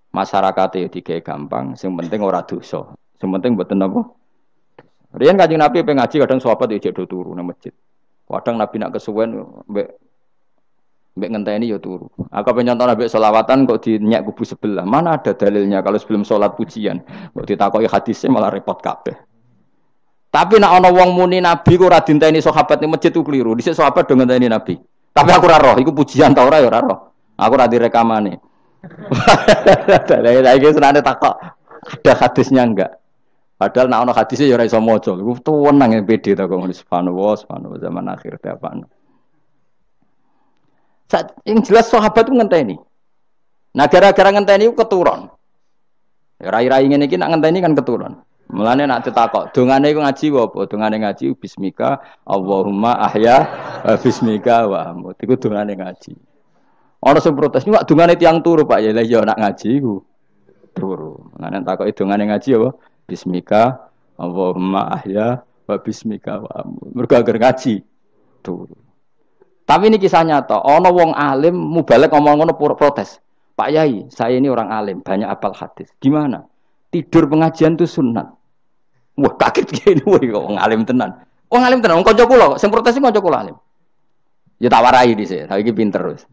masyarakat ya digawe gampang, sing penting ora dosa. Sing penting mboten apa? Riyen Kanjeng Nabi pengen ngaji kadang sahabat ya jek turu nang masjid. Kadang Nabi nak kesuwen mbek ngenteni ya turu. Aku pengen contoh Nabi selawatan kok dinyak kubu sebelah. Mana ada dalilnya kalau sebelum sholat pujian. Kok ditakoki hadisnya malah repot kabeh. Tapi nak ana wong muni Nabi kok ora dinteni sahabat ning masjid ku keliru. Dhisik sahabat do ngenteni Nabi. Tapi aku ora roh, iku pujian ta ora ya ora roh. Aku ora direkamane. Lah iki senane takok ada hadisnya enggak? Padahal nak ana hadisnya ya ora iso maca. Iku tuwenang pede ta kok subhanallah zaman akhir ta apa. Yang jelas sahabat itu ngenteni. Nah gara-gara ngenteni itu keturun. Rai-rai ngene iki nak ngenteni kan keturun. Mulane nak ditakok, dongane iku ngaji apa? Dongane ngaji bismika Allahumma ahya bismika wa amut. Iku dongane ngaji. Ana sing protes, "Ini kok dongane tiyang turu, Pak." Ya lah ya nak ngaji iku turu. Mulane takoki dongane ngaji apa? Bismika Allahumma ahya wa bismika wa amut. Mergo agar ngaji turu. Tapi ini kisah nyata. Ono wong alim mubalek ngomong ngono protes. Pak Yai, saya ini orang alim, banyak apal hadis. Gimana? Tidur pengajian itu sunat. Wah kaget gini, wah wong alim tenan. Wong alim tenan, wong kanca kula, sing protes iki kanca kula alim. Ya tak warai dhisik, saiki pinter wis.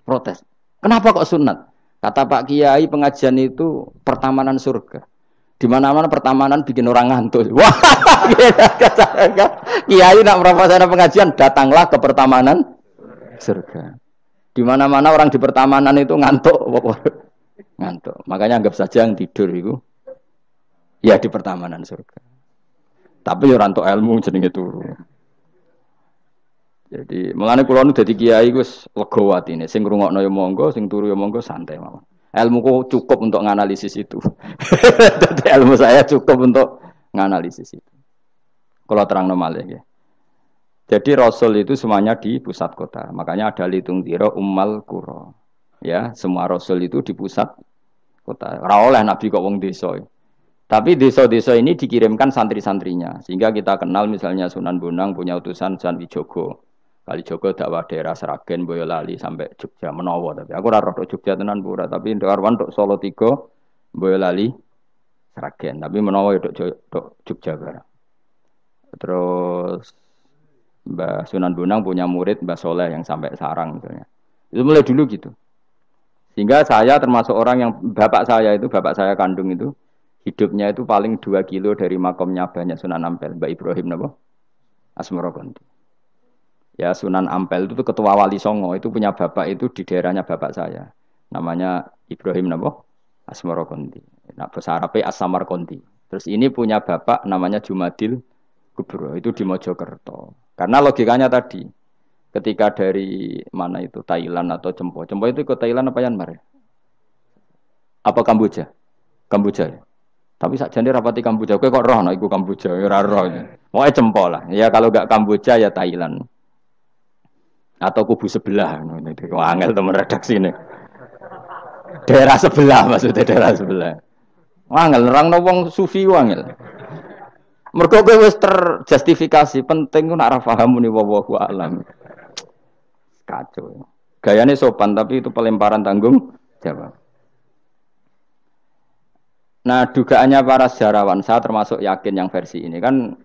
Protes. Kenapa kok sunat? Kata Pak Kiai pengajian itu pertamanan surga. Di mana-mana pertamanan bikin orang ngantuk. Wah, Kiai nak merasakan pengajian, datanglah ke pertamanan surga. Di mana-mana orang di pertamanan itu ngantuk, ngantuk. Makanya anggap saja yang tidur itu, ya di pertamanan surga. Tapi ya rantuk ilmu jenenge turu. Jadi mulane kula nu dadi kiai wis lega atine. Sing ngrungokno ya monggo, sing turu ya monggo santai mawon. Ilmuku cukup untuk menganalisis itu. Jadi ilmu saya cukup untuk menganalisis itu. Kalau terang normal ya. Jadi Rasul itu semuanya di pusat kota. Makanya ada litung tiro ummal kuro. Ya, semua Rasul itu di pusat kota. Ora oleh Nabi kok wong desa. Tapi desa-desa ini dikirimkan santri-santrinya. Sehingga kita kenal misalnya Sunan Bonang punya utusan Sunan Wijogo. Kalijogo dakwah daerah Seragen, Boyolali sampai Jogja menawa tapi aku ora roh Jogja tenan pura tapi Karwan tok Solo 3, Boyolali, Seragen tapi menawa ya tok Jogja barang. Terus Mbah Sunan Bonang punya murid Mbah Soleh yang sampai Sarang misalnya. Itu mulai dulu gitu. Sehingga saya termasuk orang yang bapak saya kandung itu hidupnya itu paling 2 kilo dari makomnya banyak Sunan Ampel, Mbah Ibrahim napa? Asmara Konti. Ya Sunan Ampel itu ketua wali Songo itu punya bapak itu di daerahnya bapak saya namanya Ibrahim napa Asmara Konti. Nah bahasa Arabnya As-Samar Konti. Terus ini punya bapak namanya Jumadil Kubro itu di Mojokerto. Karena logikanya tadi ketika dari mana itu Thailand atau Cempo itu ke Thailand apa Myanmar? Apa Kamboja? Kamboja ya. Tapi sakjane rapati Kamboja kowe kok roh ana iku Kamboja ya ora roh. Pokoke Cempo lah. Ya kalau enggak Kamboja ya Thailand. Atau kubu sebelah, angel teman redaksi ini. Daerah sebelah maksudnya daerah sebelah. Angel nerang wong sufi angel. Mergo kowe wis terjustifikasi, penting ku nak ra paham muni wallahu alam. Kacau. Gayane sopan tapi itu pelemparan tanggung jawab. Nah, dugaannya para sejarawan, saya termasuk yakin yang versi ini kan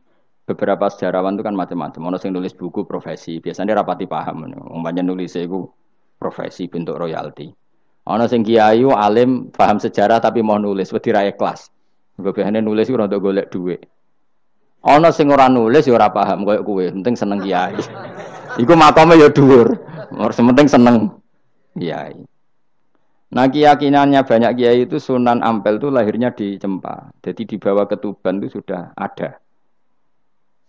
beberapa sejarawan itu kan macam-macam. Ono sing nulis buku profesi, biasanya rapati paham. Umpamanya nulis itu profesi bentuk royalti. Ono sing kiai alim paham sejarah tapi mau nulis wedi ra ikhlas. Biasanya nulis ora untuk golek duit. Ono sing ora nulis ya ora paham koyo kowe, penting seneng kiai. Iku makome ya dhuwur. Penting seneng kiai. Nah keyakinannya banyak kiai itu Sunan Ampel itu lahirnya di Cempa. Jadi dibawa ke Tuban itu sudah ada.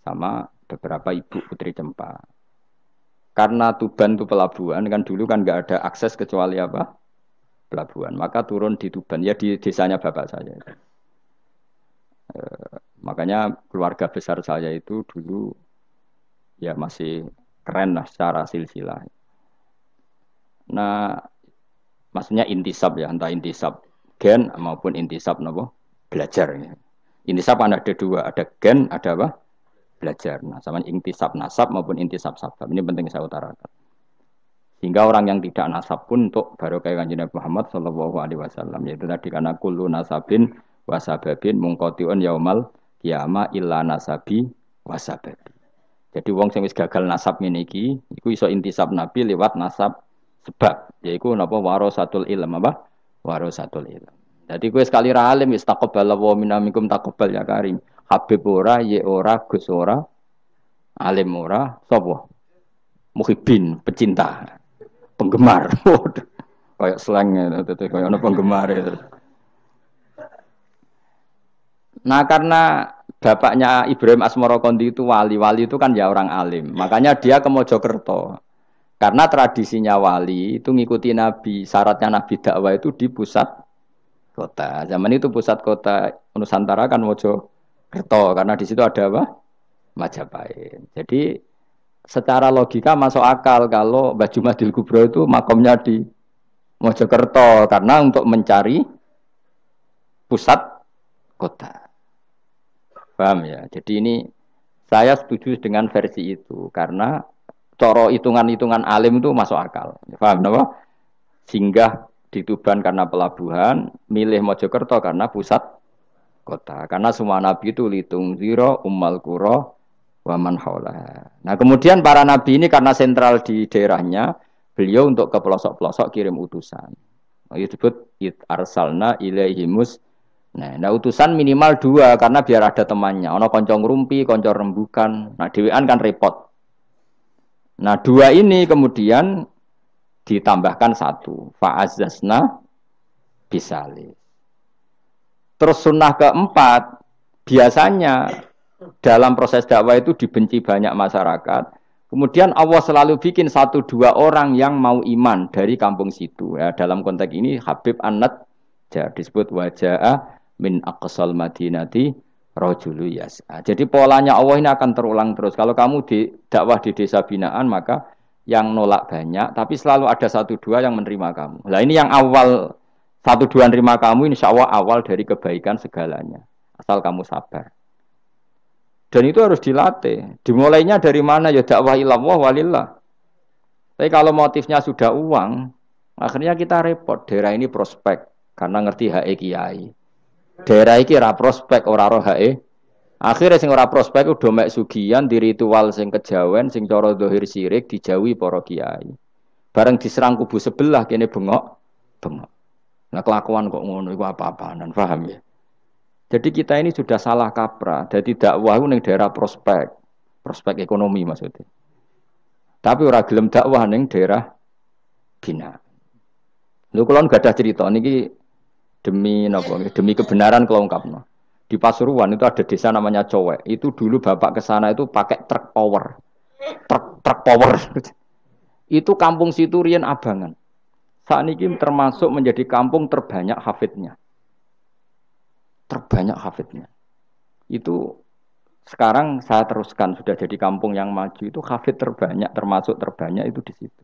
Sama beberapa ibu putri Cempa. Karena Tuban itu pelabuhan kan dulu kan nggak ada akses kecuali apa pelabuhan. Maka turun di Tuban ya di desanya bapak saya. Makanya keluarga besar saya itu dulu ya masih keren lah secara silsilah. Nah, maksudnya intisab ya, entah intisab gen maupun intisab napa belajar. Ya. Intisab kan ada dua, ada gen, ada apa? Belajar. Nah, sama intisab nasab maupun intisab sabab. Ini penting saya utarakan. Sehingga orang yang tidak nasab pun untuk barokah kanjeng Nabi Muhammad sallallahu alaihi wasallam yaitu tadi karena kullu nasabin wasababin mungqatiun yaumal qiyamah illa nasabi wasababi. Jadi wong sing wis gagal nasab ngene iki iku iso intisab Nabi lewat nasab sebab yaiku napa warasatul ilm apa? Warasatul ilm. Jadi kowe sekali ra alim wis taqabbal wa minamikum taqabbal ya karim. Habib ora, ye ora, Gus ora, alim ora, sapa? Muhibbin, pecinta. Penggemar, kayak slangnya, kayak ada penggemar itu. Nah karena bapaknya Ibrahim Asmorokondi itu wali itu kan ya orang alim, makanya dia ke Mojokerto. Karena tradisinya wali itu ngikuti Nabi, syaratnya Nabi dakwah itu di pusat kota. Zaman itu pusat kota Nusantara kan Mojokerto, karena di situ ada apa? Majapahit. Jadi secara logika masuk akal kalau Mbah Jumadil Kubro itu makomnya di Mojokerto karena untuk mencari pusat kota. Paham ya? Jadi ini saya setuju dengan versi itu karena coro hitungan-hitungan alim itu masuk akal. Paham apa? Singgah di Tuban karena pelabuhan, milih Mojokerto karena pusat kota. Karena semua nabi itu litung ziro ummal qura waman haula. Nah, kemudian para nabi ini karena sentral di daerahnya, beliau untuk ke pelosok-pelosok kirim utusan. Itu disebut arsalna ilaihimus. Nah, utusan minimal 2 karena biar ada temannya. Ono konco ngrumpi, konco rembukan. Nah, dhewean kan repot. Nah, 2 ini kemudian ditambahkan 1. Fa'azzasna bisalih. Terus sunnah keempat, biasanya dalam proses dakwah itu dibenci banyak masyarakat. Kemudian Allah selalu bikin 1-2 orang yang mau iman dari kampung situ. Ya, dalam konteks ini Habib An-Najjar disebut wajah min aqsal madinati rajulu yas'a. Jadi polanya Allah ini akan terulang terus. Kalau kamu di dakwah di desa binaan maka yang nolak banyak, tapi selalu ada 1-2 yang menerima kamu. Nah ini yang awal 1-2 menerima kamu, insya Allah awal dari kebaikan segalanya. Asal kamu sabar. Dan itu harus dilatih. Dimulainya dari mana? Ya dakwah ilallah walillah. Tapi kalau motifnya sudah uang, akhirnya kita repot. Daerah ini prospek karena ngerti HE kiai. Daerah ini ora prospek ora roh HE. Akhirnya sing ora prospek udah mek sugihan di ritual sing kejawen, sing cara dohir sirik dijauhi para kiai. Bareng diserang kubu sebelah kene bengok. Nah kelakuan kok ngono iku apa-apaan, paham ya? Jadi kita ini sudah salah kaprah. Jadi dakwah ning daerah prospek ekonomi maksudnya. Tapi ora gelem dakwah ning daerah bina. Lho kula gak ada cerita niki demi napa? Demi kebenaran kula ungkapno. Di Pasuruan itu ada desa namanya Cowek. Itu dulu bapak ke sana itu pakai truk power. Truk power. Itu kampung situ riyen abangan. Saat ini termasuk menjadi kampung terbanyak hafidnya. Itu sekarang saya teruskan sudah jadi kampung yang maju itu hafid terbanyak termasuk terbanyak itu di situ.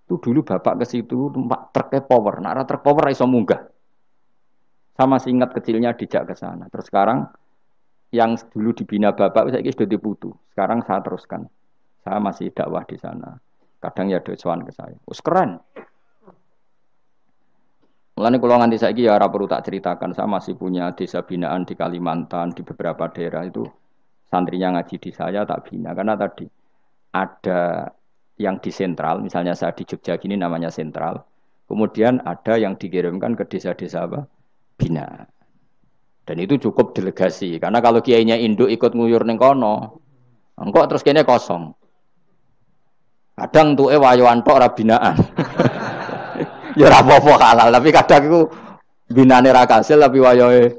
Itu dulu bapak ke situ numpak truk power, nak truk power iso munggah. Sama masih ingat kecilnya dijak ke sana. Terus sekarang yang dulu dibina bapak saya sudah diputu. Sekarang saya teruskan. Saya masih dakwah di sana. Kadang ya doawan ke saya. Keren. Mulane kula nganti saiki ya ora perlu tak ceritakan, saya masih punya desa binaan di Kalimantan, di beberapa daerah itu santrinya ngaji di saya tak bina karena tadi ada yang di sentral, misalnya saya di Jogja gini namanya sentral. Kemudian ada yang dikirimkan ke desa-desa apa? Bina. Dan itu cukup delegasi karena kalau kiainya induk ikut nguyur ning kono, engko terus kene kosong. Kadang tuke wayoan tok ora binaan. Ya ora apa-apa halal, tapi kadang iku binane ra kasil tapi wayahe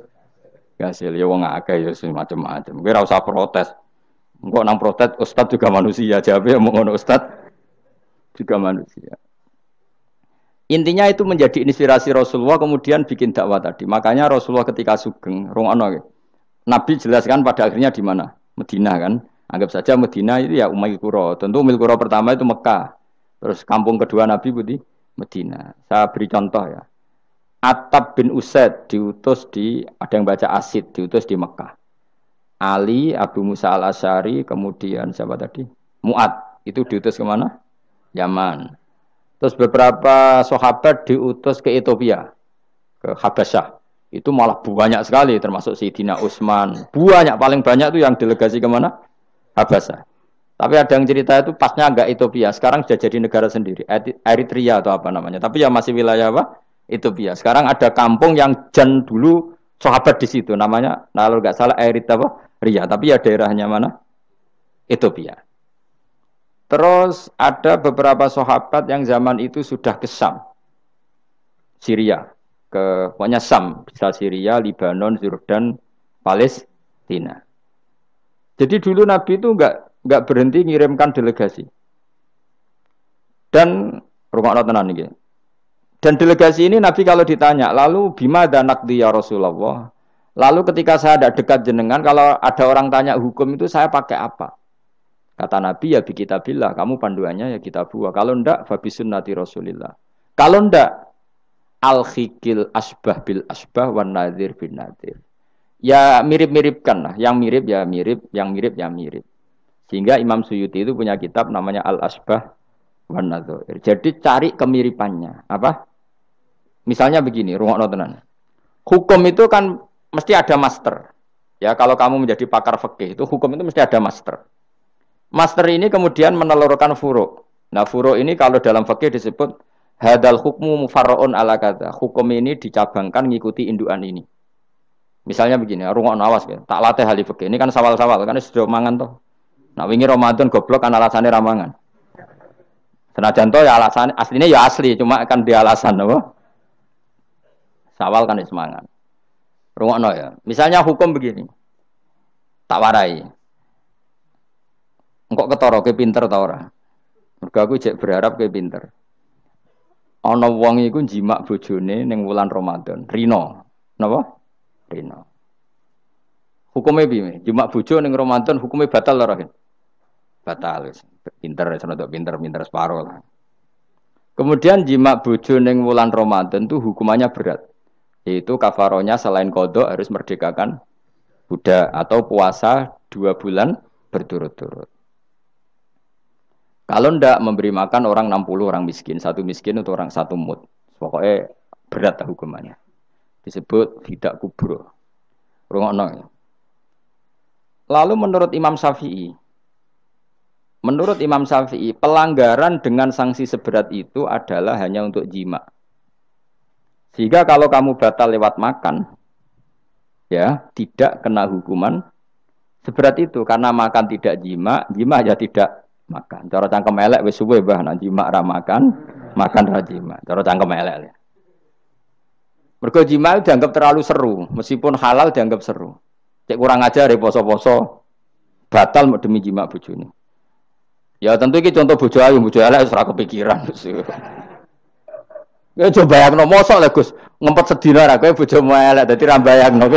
kasil. Ya wong akeh ya macam-macam. Kowe ora usah protes. Engko nang protes ustaz juga manusia, jawabe mung ngono ustaz juga manusia. Intinya itu menjadi inspirasi Rasulullah kemudian bikin dakwah tadi. Makanya Rasulullah ketika sugeng, rungono Nabi jelaskan pada akhirnya di mana? Madinah kan. Anggap saja Madinah itu ya Umayyah Qura. Tentu Umayyah Qura pertama itu Mekah. Terus kampung kedua Nabi Budi Medina. Saya beri contoh ya. Attab bin Usaid diutus ada yang baca Asid, diutus di Mekah. Ali, Abu Musa al-Asy'ari, kemudian siapa tadi? Mu'ad, itu diutus kemana? Yaman. Terus beberapa sahabat diutus ke Ethiopia, ke Habasyah. Itu malah banyak sekali, termasuk Sayyidina Utsman. Banyak, paling banyak itu yang delegasi kemana? Habasyah. Tapi ada yang cerita itu pasnya enggak Ethiopia, sekarang sudah jadi negara sendiri, Eritrea atau apa namanya. Tapi ya masih wilayah apa? Ethiopia. Sekarang ada kampung yang jan dulu sahabat di situ, namanya, kalau enggak salah Eritrea, tapi ya daerahnya mana? Ethiopia. Terus ada beberapa sahabat yang zaman itu sudah ke Syam, Syria, pokoknya Syam, bisa Syria, Libanon, Yordan, Palestina. Jadi dulu Nabi itu enggak berhenti ngirimkan delegasi. Dan rungokno tenan iki. Dan delegasi ini Nabi kalau ditanya, lalu bima danakdi ya Rasulullah. Lalu ketika saya ada dekat jenengan, kalau ada orang tanya hukum itu saya pakai apa? Kata Nabi ya bi kitabillah, kamu panduannya ya kitabullah. Kalau ndak fa bi sunnati Rasulillah. Kalau ndak al-khikil asbah bil asbah wan nadhir bin nadhir. Ya mirip-miripkan lah, yang mirip ya mirip, yang mirip ya mirip. Sehingga Imam Suyuti itu punya kitab namanya Al-Asbah wan Nadhair. Jadi cari kemiripannya. Apa? Misalnya begini, rungokno tenan. Hukum itu kan mesti ada master. Ya, kalau kamu menjadi pakar fikih itu hukum itu mesti ada master. Master ini kemudian menelurkan furu'. Nah, furu' ini kalau dalam fikih disebut hadal hukmu mufarra'un ala kadza. Hukum ini dicabangkan ngikuti indukan ini. Misalnya begini, rungokno awas ya. Tak latih ahli fikih. Ini kan sawal-sawal kan sudah mangan toh. Nah, wingi Ramadan goblok kan alasannya ramangan. Senajan to ya alasan aslinya ya asli, cuma kan dia alasan apa? Sawal kan semangat. Rungokno ya. Misalnya hukum begini. Tak warai. Engkok ketara ke pinter ta ora? Mergo aku jek berharap ke pinter. Ana wong iku jimak bojone ning wulan Ramadan. Rino. Napa? Rino. Hukumnya piye? Jimak bojo ning Ramadan hukumnya batal ora? Batal. Pinter separuh lah. Kemudian jima bojo ning wulan Ramadan itu hukumannya berat. Yaitu kafarohnya selain qadha harus merdekakan budak atau puasa 2 bulan berturut-turut. Kalau ndak memberi makan orang 60 orang miskin, satu miskin untuk orang satu mud. Pokoknya berat hukumannya. Disebut tidak kubro. Rungokno. Lalu menurut Imam Syafi'i, pelanggaran dengan sanksi seberat itu adalah hanya untuk jima. Sehingga kalau kamu batal lewat makan, ya tidak kena hukuman seberat itu. Karena makan tidak jima ya tidak makan. Cara cangkem elek wis suwe bah nang jima ra makan ra jima. Cara cangkem elek. Mergo jima dianggap terlalu seru, meskipun halal dianggap seru. Cek kurang ajar poso-poso batal demi jima bojone. Ya tentu iki contoh bojo ayu, bojo elek ora kepikiran. Ya coba bayangno mosok lho Gus, ngempet sedina ra kowe bojomu elek dadi ra bayangno.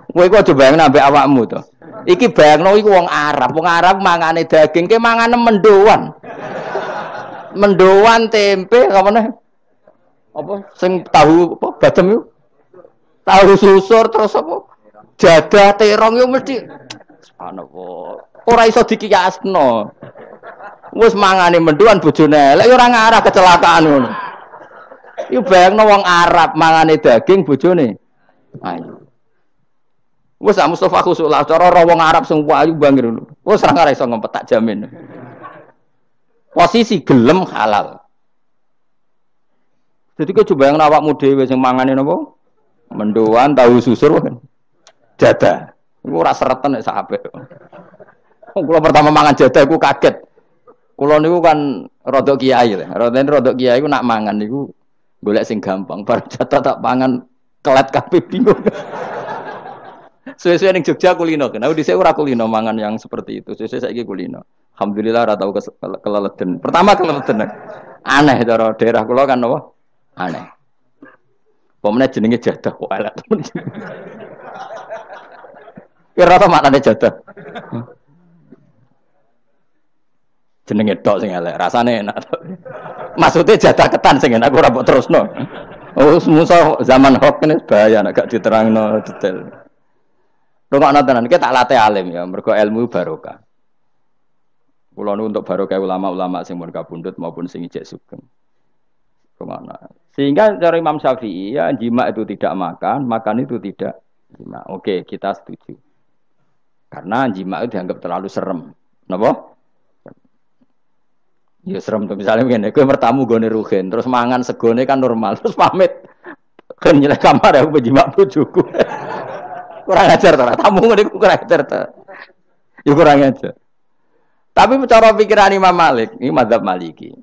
Kowe kok coba bayangno ambek awakmu to. Iki bayangno iku wong Arab mangane daging, ke mangane mendoan. Mendoan tempe apa meneh? Apa sing tahu apa badem yo? Tahu susur terus apa? Jadah terong yo mesti subhanallah. Ora iso dikiyasno. Wis mangane mendoan bojone elek yo ora ngarah kecelakaan ngono. Iku bayangno wong Arab mangane daging bojone ayu. Wes Mustafa khusuk lah cara wong Arab sing ayu bangir ngono. Wes ora iso ngempet tak jamin. Posisi gelem halal. Jadi kok coba yang awakmu dhewe sing mangane napa? Mendoan tahu susur kan. Jadah. Iku ora sereten nek sahabe. Kula pertama mangan jadah iku kaget. Kula niku kan rodok kiai lho. Rodok kiai iku nak mangan niku golek sing gampang. Bar jatah tak pangan kelet kabeh bingung. Suwe-suwe ning Jogja kulino. Nah, dhisik ora kulino mangan yang seperti itu. Suwe-suwe saiki kulino. Alhamdulillah ora tau keleleden. Pertama keleleden. Aneh cara daerah kula kan apa? Aneh. Pomene jenenge jadah kok elek temen. Kira ta maknane jadah. jenenge tok sing elek, rasane enak. Maksudnya jatah ketan sing enak ora mbok terusno. Oh, musuh zaman hoax ini bahaya nek gak diterangno detail. Rungokno tenan iki tak latih alim ya, mergo ilmu barokah. Kula nu untuk barokah ulama-ulama sing mun kapundhut maupun sing ijek sugeng. Kemana? Sehingga cara Imam Syafi'i ya jima itu tidak makan, makan itu tidak jima. Oke, kita setuju. Karena jima itu dianggap terlalu serem. Napa? Ya serem tuh misalnya begini, gue bertamu gue neruhin, terus mangan segone kan normal, terus pamit, kan nyelek kamar ya, gue jimak bujuku, kurang ajar tuh, tamu gue kurang ajar tuh, ya kurang ajar. Tapi cara pikiran Imam Malik, ini mazhab Maliki,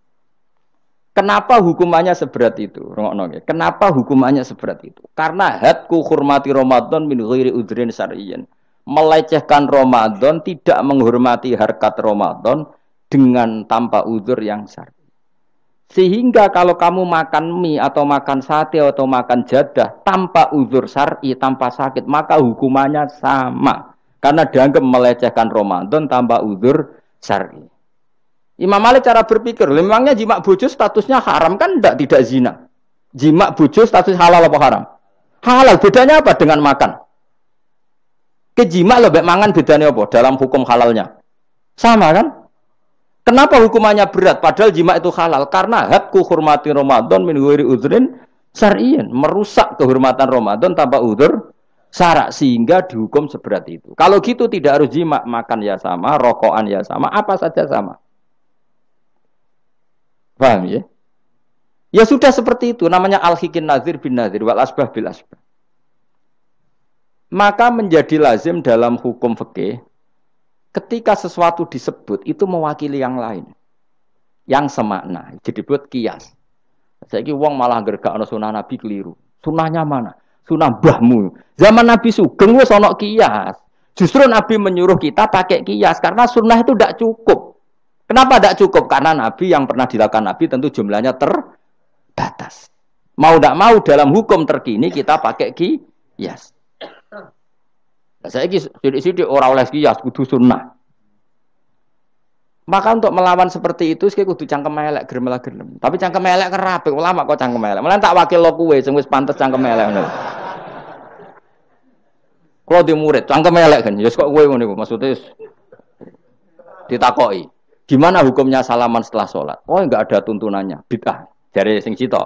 kenapa hukumannya seberat itu? Kenapa hukumannya seberat itu? Karena hadku hormati Ramadan min ghairi udhrin syar'iyyin, melecehkan Ramadan, tidak menghormati harkat Ramadan dengan tanpa uzur yang syar'i. Sehingga kalau kamu makan mie atau makan sate atau makan jadah tanpa uzur syar'i, tanpa sakit, maka hukumannya sama. Karena dianggap melecehkan Ramadan tanpa uzur syar'i. Imam Malik cara berpikir, memangnya jima bojo statusnya haram kan tidak zina. Jima bojo status halal apa haram? Halal, bedanya apa dengan makan? Kejima lebih mangan bedanya apa dalam hukum halalnya? Sama kan? Kenapa hukumannya berat? Padahal jima itu halal. Karena hakku hormati Ramadan min ghairi udhrin syar'iyyin, merusak kehormatan Ramadan tanpa udzur syara' sehingga dihukum seberat itu. Kalau gitu tidak harus jima, makan ya sama, rokokan ya sama, apa saja sama. Paham ya? Ya sudah seperti itu, namanya al-hikin nazir bin nazir wal asbah bil asbah. Maka menjadi lazim dalam hukum fikih ketika sesuatu disebut itu mewakili yang lain, yang semakna, jadi buat kias. Saiki wong malah gergakno sunah Nabi keliru. Sunahnya mana? Sunah mbahmu. Zaman Nabi Sugeng wis ana kias. Justru Nabi menyuruh kita pakai kias karena sunnah itu tidak cukup. Kenapa tidak cukup? Karena Nabi yang pernah dilakukan Nabi tentu jumlahnya terbatas. Mau tidak mau dalam hukum terkini kita pakai kias. Saya sidik-sidik orang oleh kias kudu sunnah. Maka untuk melawan seperti itu saya kudu cangkem elek gerem. Tapi cangkem elek kerapik ulama kok cangkem elek. Malah tak wakil lo kowe sing wis pantes cangkem elek ngono. Kalau di murid cangkem elek kan, ya kok kowe ngono iku maksudnya ditakoki. Gimana hukumnya salaman setelah sholat? Oh enggak ada tuntunannya, bid'ah. Jare sing cita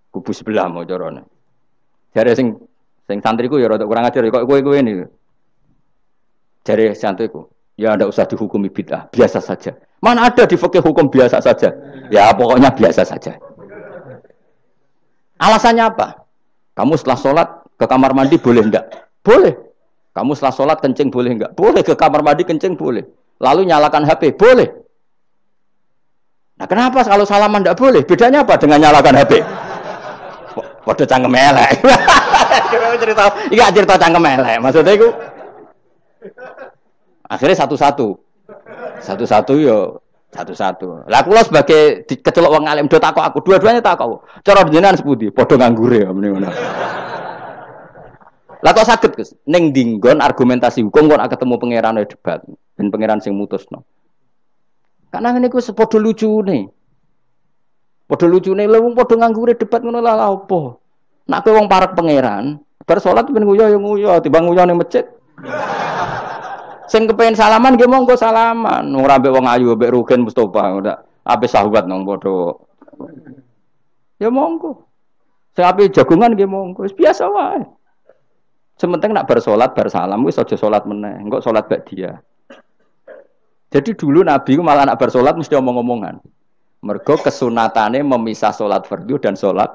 kubu sebelah mau carane. Jare sing santriku ya rada kurang ajar kok kowe ini. Jare santriku, ya ndak usah dihukumi bid'ah, biasa saja. Mana ada di fikih hukum biasa saja? Ya pokoknya biasa saja. Alasannya apa? Kamu setelah sholat ke kamar mandi boleh enggak? Boleh. Kamu setelah sholat kencing boleh enggak? Boleh. Ke kamar mandi kencing boleh. Lalu nyalakan HP boleh. Nah kenapa kalau salaman enggak boleh? Bedanya apa dengan nyalakan HP? Waduh cangkem elek. Iki cerita cangkem elek. Maksudnya itu akhirnya satu-satu yo satu-satu. Lah kula sebagai kecelok wong alim do takok aku, dua-duanya takok. Cara jenengan sepundi? Padha nganggure ya mrene ngono. Lah kok saged Gus ning dinggon argumentasi hukum kok ketemu pangeran debat ben pangeran sing mutusno. Karena ngene ku sepadha lucune. Padha lucune lha wong padha nganggure debat ngono lah apa? Nek kowe wong parek pangeran, bar salat ben nguyo ya nguyo, timbang nguyo ning masjid. Sing kepengin salaman nggih monggo salaman. Ora mbek wong ayu mbek Rugen Mustofa ndak ape sahabat nang padha. Ya monggo. Sing ape jagongan nggih monggo. Wis biasa wae. Sementing nak bar salat bar salam wis aja salat meneh. Engko salat bak dia. Jadi dulu Nabi ku malah nak bar salat mesti omong-omongan. Mergo kesunatane memisah salat fardu dan salat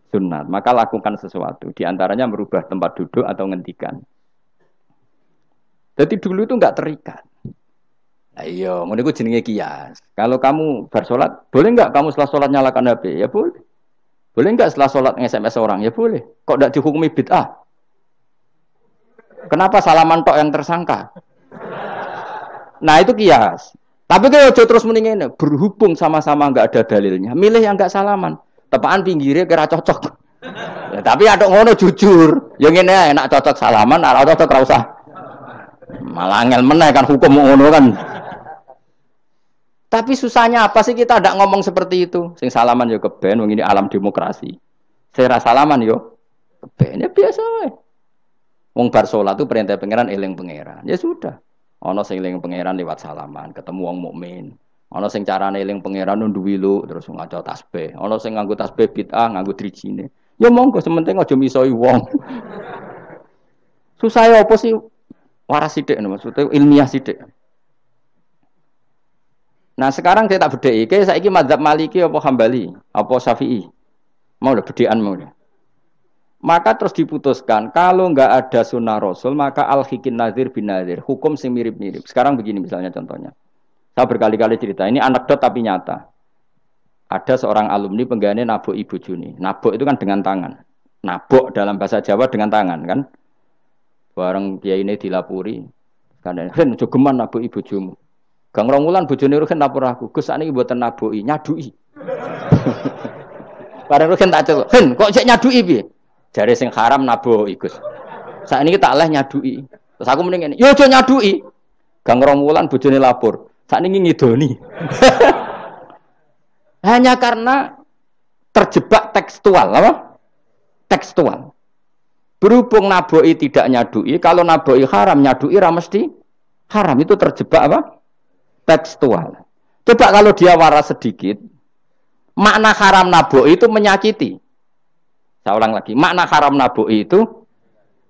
sunat. Maka lakukan sesuatu. Di antaranya merubah tempat duduk atau ngendikan. Jadi dulu itu enggak terikat. Ayo, ngono iku jenenge kias. Kalau kamu bersolat, boleh enggak kamu setelah solat nyalakan HP? Ya boleh. Boleh enggak setelah solat nge-SMS orang? Ya boleh. Kok enggak dihukumi bid'ah? Kenapa salaman tok yang tersangka? Nah, itu kias. Tapi kalau terus muni ngene, berhubung sama-sama enggak ada dalilnya, milih yang enggak salaman. Tepaan pinggirnya kira cocok. Ya, tapi ada ngono jujur. Yang ngene enak cocok salaman, ora cocok ora usah. Malah angel meneh kan hukum ngono kan. Tapi susahnya apa sih kita tidak ngomong seperti itu? Sing salaman yo keben, wong ini alam demokrasi. Saya salaman yo keben ya biasa wae. Wong bar salat itu perintah pangeran eling pangeran. Ya sudah. Ana sing eling pangeran lewat salaman, ketemu wong mukmin. Ana sing carane eling pangeran nduwi lu terus ngaca tasbih. Ana sing nganggo tasbih bid'ah, nganggo drijine. Ya monggo sementing aja misoi wong. Susah ya apa sih? Waras sithik maksudnya ilmiah sithik. Nah sekarang saya tak bedai, kayak saya ini mazhab Maliki apa Hambali, apa Syafi'i, mau udah bedean mau udah. Maka terus diputuskan kalau nggak ada sunnah Rasul maka al-hikin nazir bin nazir, hukum sing mirip-mirip. Sekarang begini misalnya contohnya, saya berkali-kali cerita, ini anekdot tapi nyata. Ada seorang alumni penggaweane nabok ibu Juni, nabok itu kan dengan tangan, nabok dalam bahasa Jawa dengan tangan kan. Bareng kiai ini dilapuri, karena kan jogeman nabok ibu Jumu. Gang Rongulan bojone Ruhin lapor aku, Gus sakniki mboten naboki, nyaduki. Bareng Ruhin tak celuk, "Hen, kok cek nyaduki piye?" Jare sing haram naboki, Gus. Sakniki tak leh nyaduki. Terus aku mending ngene, "Yo aja nyaduki." Gang Rongulan bojone lapor, sakniki ngidoni. Hanya karena terjebak tekstual, apa? Tekstual. Berhubung naboki tidak nyaduki, kalau naboki haram, nyaduki ra mesti haram, itu terjebak apa? Tekstual. Coba kalau dia waras sedikit, makna haram naboi itu menyakiti. Saya ulang lagi, makna haram naboi itu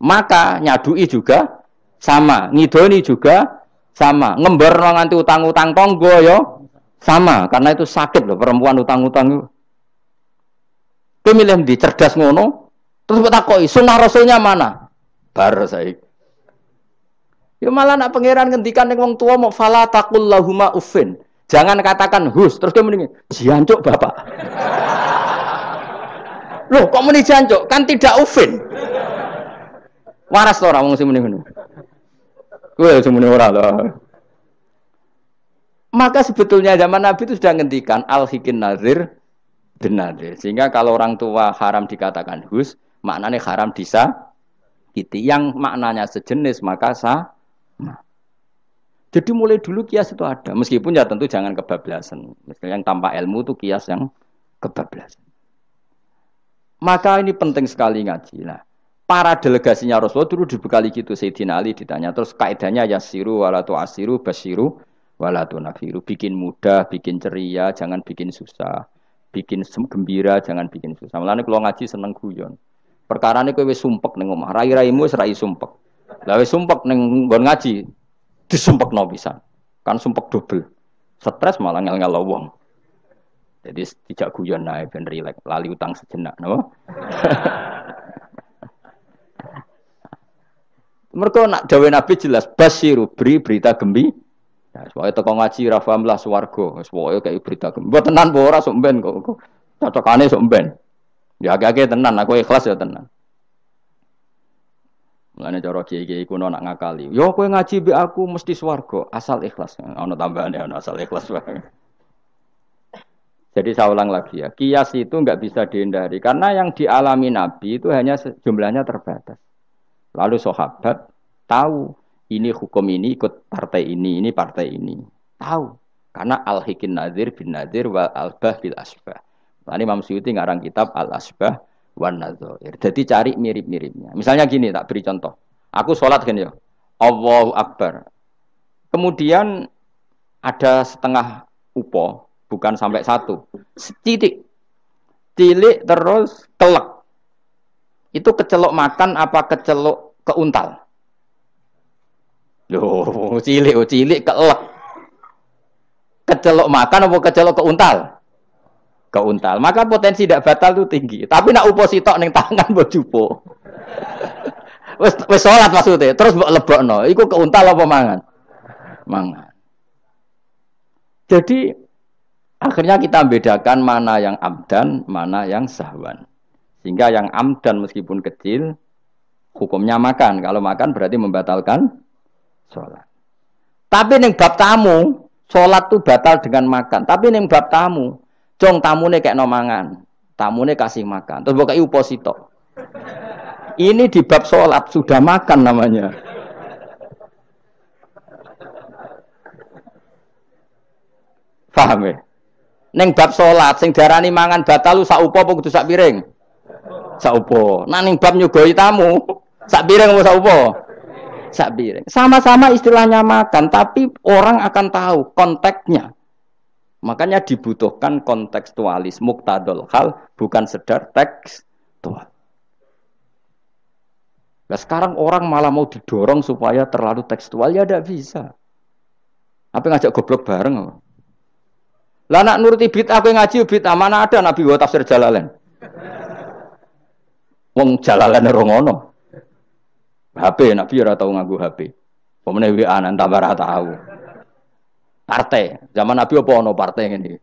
maka nyadui juga sama, ngidoni juga sama, ngember nganti utang-utang tonggo yo sama, karena itu sakit loh perempuan utang-utang. Pemilih di cerdas ngono, terus bertakoi sunnah rasulnya mana? Bar saya. Ya malah nak pangeran ngendikan ning wong tua mau fala taqul lahuma uffin. Jangan katakan hus, terus dia mendingin jancuk bapak. Loh, kok muni jancuk? Kan tidak uffin. Waras to ora wong sing muni ngono. Kowe sing muni ora lho. Maka sebetulnya zaman Nabi itu sudah ngendikan al-hikin nazir bin nazir. Sehingga kalau orang tua haram dikatakan hus, maknanya haram disakiti. Yang maknanya sejenis maka sah. Nah, jadi mulai dulu kias itu ada, meskipun ya tentu jangan kebablasan. Misalnya yang tanpa ilmu itu kias yang kebablasan. Maka ini penting sekali ngaji. Nah, para delegasinya Rasulullah dulu dibekali gitu. Sayyidina Ali ditanya, terus kaidahnya yasiru walatu asiru basiru walatu nafiru. Bikin mudah, bikin ceria, jangan bikin susah. Bikin gembira, jangan bikin susah. Mulane kalau ngaji seneng guyon. Perkara ini kowe wis sumpek ning omah, rai-raimu wis rai sumpek. Lah wis sumpek ning nggon ngaji disumpekno pisan. Kan sumpek double. Stres malah ngel-ngel wong. Jadi tidak guyon nae ben rileks, lali utang sejenak, napa? Mergo nak dawuh Nabi jelas basyiru beri berita gembira. Ya pokoke teko ngaji ra paham lah swarga, wis pokoke kaya berita gembira. Mbok tenan apa ora sok mben kok. Cocokane sok mben. Ya agak-agak tenan, aku ikhlas ya tenan. Mulane cara kiai-kiai kuno nak ngakali. Yo kowe ngaji mbek aku mesti swarga, asal ikhlas. Ana tambahane ana asal ikhlas wae. Jadi saya ulang lagi ya, kias itu enggak bisa dihindari karena yang dialami Nabi itu hanya jumlahnya terbatas. Lalu sahabat tahu ini hukum ini ikut partai ini partai ini. Tahu karena al-hikin nazir bin nazir wal albah bil asbah. Tadi Imam Suyuti ngarang kitab al-asbah wan nadzair. Jadi cari mirip-miripnya. Misalnya gini, tak beri contoh. Aku sholat kan ya. Allahu Akbar. Kemudian ada setengah upo, bukan sampai satu. Titik. Tilik terus kelek. Itu kecelok makan apa kecelok keuntal? Loh, cilik kelek. Kecelok makan apa kecelok keuntal? Keuntal, maka potensi tidak batal itu tinggi. Tapi nak upo sitok ning tangan mbok jupo. Wis salat maksudnya, terus mbok lebokno, iku keuntal apa mangan? Mangan. Jadi akhirnya kita bedakan mana yang amdan, mana yang sahwan. Sehingga yang amdan meskipun kecil hukumnya makan. Kalau makan berarti membatalkan salat. Tapi ning bab tamu, salat tuh batal dengan makan. Tapi ning bab tamu Jong tamune kayak nomangan, tamune kasih makan. Terus bukai uposito. Ini di bab sholat sudah makan namanya. Paham ya? Neng bab salat sing diarani mangan batal sak upo apa kudu sak piring? Sak upo. Nah ning bab nyugoi tamu, sak piring apa sak upo? Sak piring. Sama-sama istilahnya makan, tapi orang akan tahu konteksnya. Makanya dibutuhkan kontekstualis muktadul hal, bukan sekedar tekstual. Nah sekarang orang malah mau didorong supaya terlalu tekstual, ya tidak bisa. Apa ngajak goblok bareng? Lah nak nuruti bid'ah kowe ngaji bid'ah, mana ada Nabi wa tafsir Jalalain. Wong Jalalain ora ngono. HP Nabi ora tau nganggo HP. Pemene WA nang tambah ora tau. Partai, zaman Nabi apa ono partai ngene iki.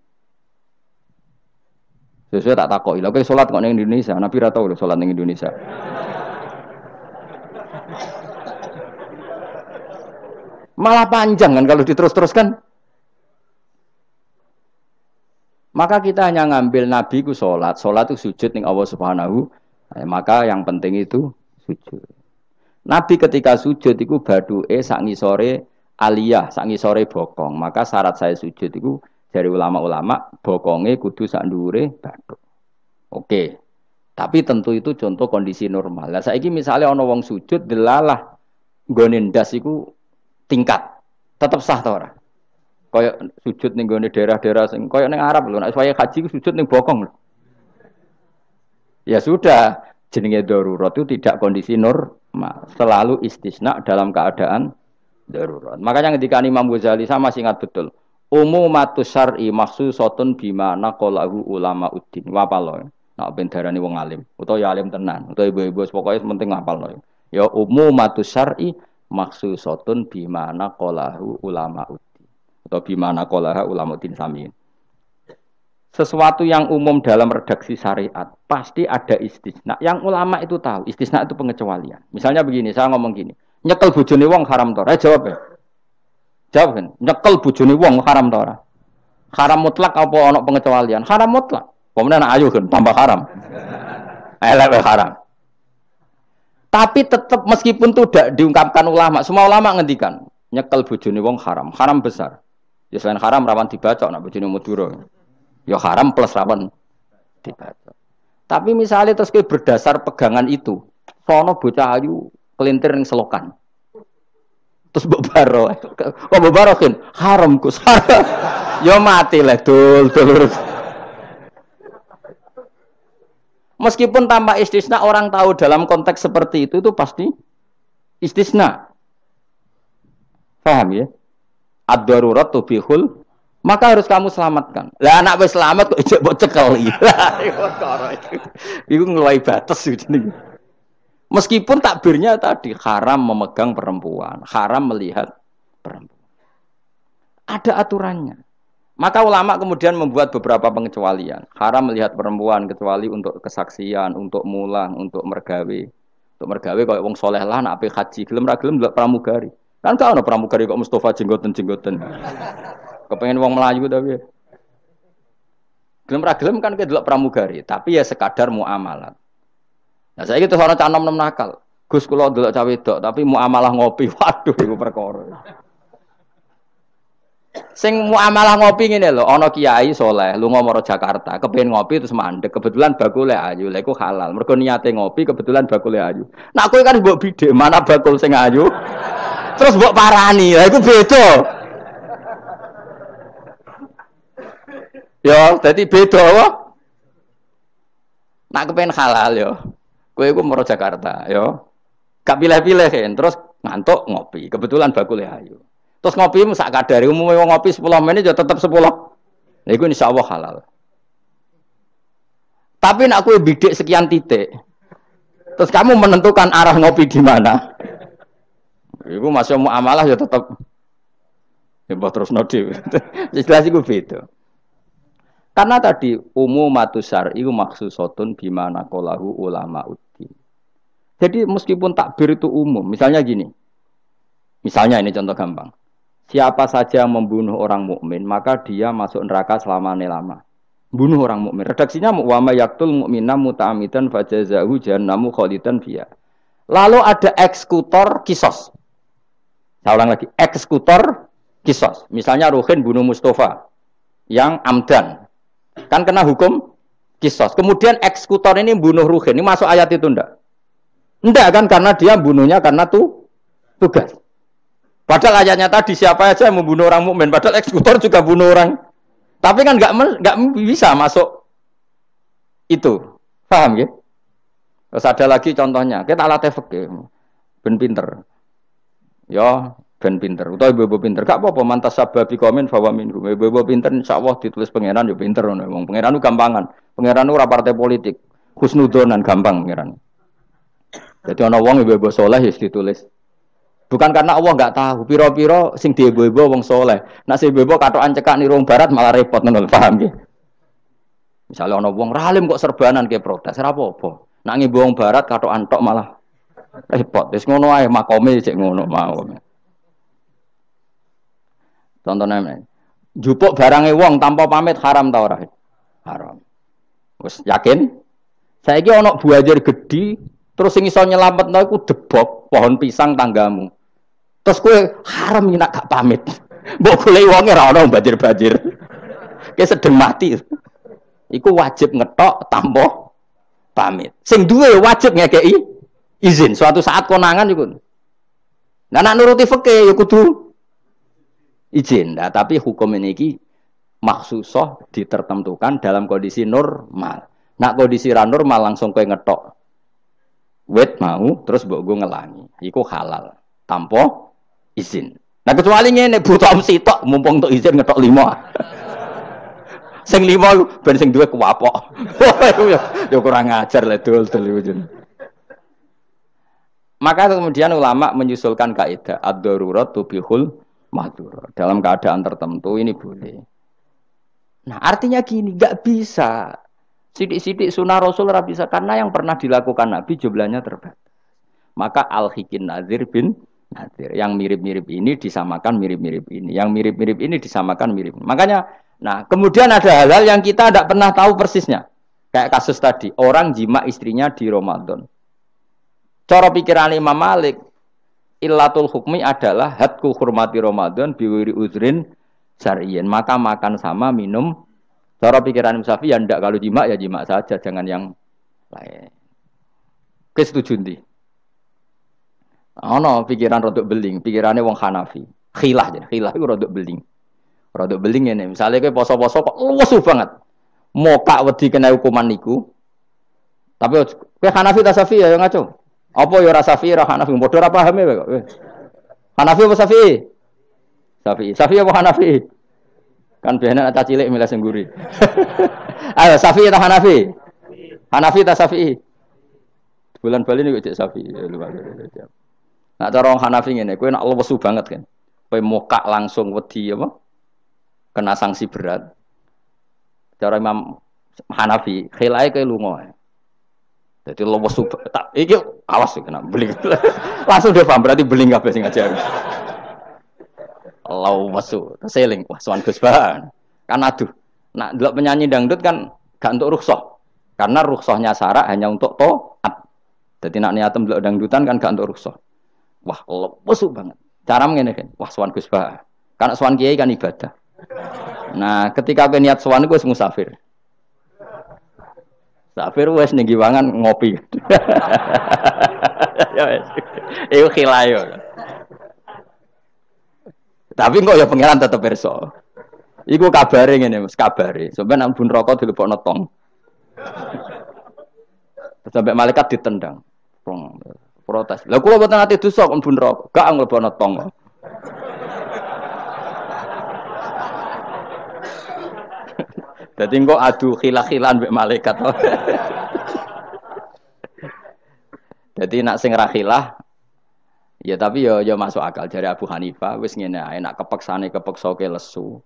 Sesuai tak takoki. Lha kowe salat kok ning Indonesia, Nabi ora tau lho salat ning Indonesia. Malah panjang kan kalau diterus-teruskan. Maka kita hanya ngambil Nabi ku sholat itu sujud ning Allah Subhanahu. Maka yang penting itu sujud. Nabi ketika sujud itu baduke sak ngisore aliyah, sak ngisore bokong. Maka syarat saya sujud itu dari ulama-ulama bokonge kudu sak ndhuure bathuk. Oke. Tapi tentu itu contoh kondisi normal. Lah saiki misale ana wong sujud delalah nggone ndas iku tingkat. Tetap sah ta ora? Kaya sujud ning gone daerah-daerah sing kaya ning Arab lho, nek saya haji sujud ning bokong lho. Ya sudah, jenenge darurat itu tidak kondisi normal, selalu istisna dalam keadaan darurat. Makanya ketika Imam Ghazali sama masih ingat betul. Umumatus syar'i makhsusatun bima naqalahu ulama uddin. Wapalo. Nek ben darani wong alim, utawa ya alim tenan, utawa ibu-ibu pokoke penting ngapalno. Ya umumatus syar'i makhsusatun bima naqalahu ulama uddin. Atau bimana qolaha ulamaudin samiin. Sesuatu yang umum dalam redaksi syariat pasti ada istisna. Yang ulama itu tahu, istisna itu pengecualian. Misalnya begini, saya ngomong gini, nyekel bojone wong haram ta ora? Jawab ya. Jawab kan, nyekel bojone wong haram ta ora? Haram mutlak apa ana pengecualian? Haram mutlak. Pemenang ayu kan tambah haram. Elek haram. Tapi tetap meskipun itu tidak diungkapkan ulama, semua ulama ngendikan nyekel bojone wong haram, haram besar. Ya selain haram rawan dibacok nak bojone Madura. Ya haram plus rawan dibacok. Tapi misalnya terus kowe berdasar pegangan itu, sono bocah ayu kelintir ning selokan. Terus mbok baro. Kok mbok barokin? Haram Gus. Ya mati lah dul. Meskipun tanpa istisna orang tahu dalam konteks seperti itu pasti istisna. Paham ya? Ad-darurat tubihul, maka harus kamu selamatkan. Lah anak wis selamat kok ijek mbok cekel iki. Iku ngeluai batas jenenge. Meskipun takbirnya tadi haram memegang perempuan, haram melihat perempuan. Ada aturannya. Maka ulama kemudian membuat beberapa pengecualian. Haram melihat perempuan kecuali untuk kesaksian, untuk mulang, untuk mergawe. Untuk mergawe kaya wong saleh lah nek ape haji, gelem ra gelem ndelok pramugari. Kan gak ono pramugari kok Mustafa jenggoten-jenggoten. Kepengen wong Melayu tapi. Gelem ra gelem kan ke delok pramugari, tapi ya sekadar muamalah. Nah saiki terus ana cah nom-nom nakal. Gus kula delok cah wedok tapi muamalah ngopi. Waduh iku perkara. Sing muamalah ngopi ngene lho, ana kiai saleh lunga maro Jakarta, kepengin ngopi terus mandek, kebetulan bakule ayu. Lha iku halal. Mergo niate ngopi kebetulan bakule ayu. Nak kowe kan mbok bidhe, mana bakul sing ayu? Terus mbok parani, lha iku beda. Ya, dadi beda apa? Nak kepengin halal ya. Kowe iku maro Jakarta, ya. Gak pilih-pilih kan, terus ngantuk ngopi. Kebetulan bakule ayu. Terus ngopi sak kadare, umumnya wong ngopi 10 menit ya tetep 10. Nah iku insyaallah halal. Tapi nak kowe bidik sekian titik. Terus kamu menentukan arah ngopi di mana? Iku masuk muamalah ya tetep ya terus nodi. Jelas iku beda. Karena tadi umumatus syar'i iku makhsusatun bimana qalahu ulama uddin. Jadi meskipun takbir itu umum, misalnya gini. Misalnya ini contoh gampang. Siapa saja yang membunuh orang mukmin, maka dia masuk neraka selama-lama. Bunuh orang mukmin. Redaksinya wa may yaqtul mu'mina muta'ammidan fajazahu jahannamu khalidan fiha. Lalu ada eksekutor kisos. Saya ulang lagi, eksekutor kisos. Misalnya Ruhin bunuh Mustafa. yang amdan. Kan kena hukum kisos. Kemudian eksekutor ini bunuh Ruhin. Ini masuk ayat itu ndak? Ndak kan karena dia bunuhnya karena tugas. Padahal ayatnya tadi siapa aja yang membunuh orang mukmin, padahal eksekutor juga bunuh orang. Tapi kan nggak bisa masuk itu. Paham ya? Terus ada lagi contohnya, kita alat fikih. Ben pinter. Ya, ben pinter. Utawa ibu pinter. Gak apa-apa mantas sababi komen bahwa minhu. Ibu pinter insyaallah ditulis pangeran yo pinter ngono. Wong pangeran ku gampangan. Pangeran ora partai politik. Husnudonan gampang pangeran. Jadi ana wong ibu saleh wis ditulis. Bukan karena Allah enggak tahu. Piro-piro sing diibu-ibu wong saleh. Nek sing ibu katokan cekak niru wong barat malah repot ngono, paham nggih? Misalnya ana wong ralim kok serbanan ke protes, ora apa-apa. Nek ngibu wong barat katokan tok malah repot. Wis ngono ae makome cek ngono mau. Contohnya, jupuk barange wong tanpa pamit haram ta ora? Haram. Wis yakin? Saiki ana buajar gedhi terus sing iso nyelametno iku debok pohon pisang tanggamu. Terus kowe haram nek gak pamit. Mbok goleki wonge ora ana banjir-banjir. Ki sedeng mati. Iku wajib ngetok tanpa pamit. Sing duwe wajib ngekeki izin. Suatu saat konangan iku. Nah nek nuruti fikih ya kudu izin. Nah, tapi hukum ini maksusah ditertentukan dalam kondisi normal. Nak kondisi ra normal langsung kowe ngetok wet mau terus mbok go ngelangi. Iku halal tanpa izin. Nah kecuali ngene butuh sitok mumpung untuk izin ngetok 5. Sing 5 ben sing duwe kuwapok. Ya kurang ajar lah dol-dol. Maka kemudian ulama menyusulkan kaidah ad-darurat tubihul mahdzur. Dalam keadaan tertentu ini boleh. Nah, artinya gini, enggak bisa. Sidik-sidik sunnah Rasul ora bisa karena yang pernah dilakukan Nabi jumlahnya terbatas. Maka al-hikin nazir bin nazir. Yang mirip-mirip ini disamakan mirip-mirip ini. Yang mirip-mirip ini disamakan mirip. Makanya, nah kemudian ada hal-hal yang kita tidak pernah tahu persisnya. Kayak kasus tadi, orang jima istrinya di Ramadan. Cara pikiran Imam Malik, illatul hukmi adalah hadku hurmati Ramadan biwiri uzrin syar'iyyin. Maka makan sama minum. Cara pikiran Imam Syafi'i ya ndak, kalau jima ya jima saja, jangan yang lain. Kesetuju ndi? Ono pikiran rodok beling, pikirannya wong Hanafi. Khilah iku rodok beling. Rodok beling ngene, misale kowe poso-poso kok luwes banget. Mokak wedi kena hukuman niku. Tapi kowe Hanafi ta Syafi'i ya ngaco. Apa ya ora Syafi'i ora Hanafi, padha ora paham ya kok. Hanafi apa Syafi'i? Syafi'i apa Hanafi? Kan biasanya anak cilik milih sengguri. Ayo Syafi'i atau Hanafi? Hanafi atau Syafi'i? Bulan Bali ini cek Syafi'i. Nak cara orang Hanafi ini, kowe nak lesu banget kan. Kowe mokak langsung wedi apa? Kena sanksi berat. Cara Imam Hanafi, khilai kowe lunga. Jadi lesu tak iki awas kena beling. Langsung dia paham berarti beling kabeh sing ngajar. Allah wasu, terseling, wah sowan Gus Bahan. Kan aduh, nak delok penyanyi dangdut kan gak untuk rukhsah. Karena rukhsahnya syarak hanya untuk taat. Jadi nak niatem delok dangdutan kan gak untuk rukhsah. Wah, lesu banget. Cara ngene kan, wah sowan Gus Bahan. Karena sowan kiai kan ibadah. Nah, ketika kowe niat sowan iku wis musafir. Musafir wis ning giwangan ngopi. Ya wis. Iku khilayo. Tapi kok ya pangeran tetep pirsa. Iku kabare ngene, Mas, kabare. Sampeyan nang bun rokok dilebokno tong. Sampai malaikat ditendang. Protes. Lah kula mboten ate dosa kok bun rokok, gak nglebokno tong. Dadi kok adu khilah-khilan mbek malaikat. Dadi nak sing ra khilah ya tapi ya masuk akal dari Abu Hanifah wis ngene ae nak kepeksane kepeksa ke lesu.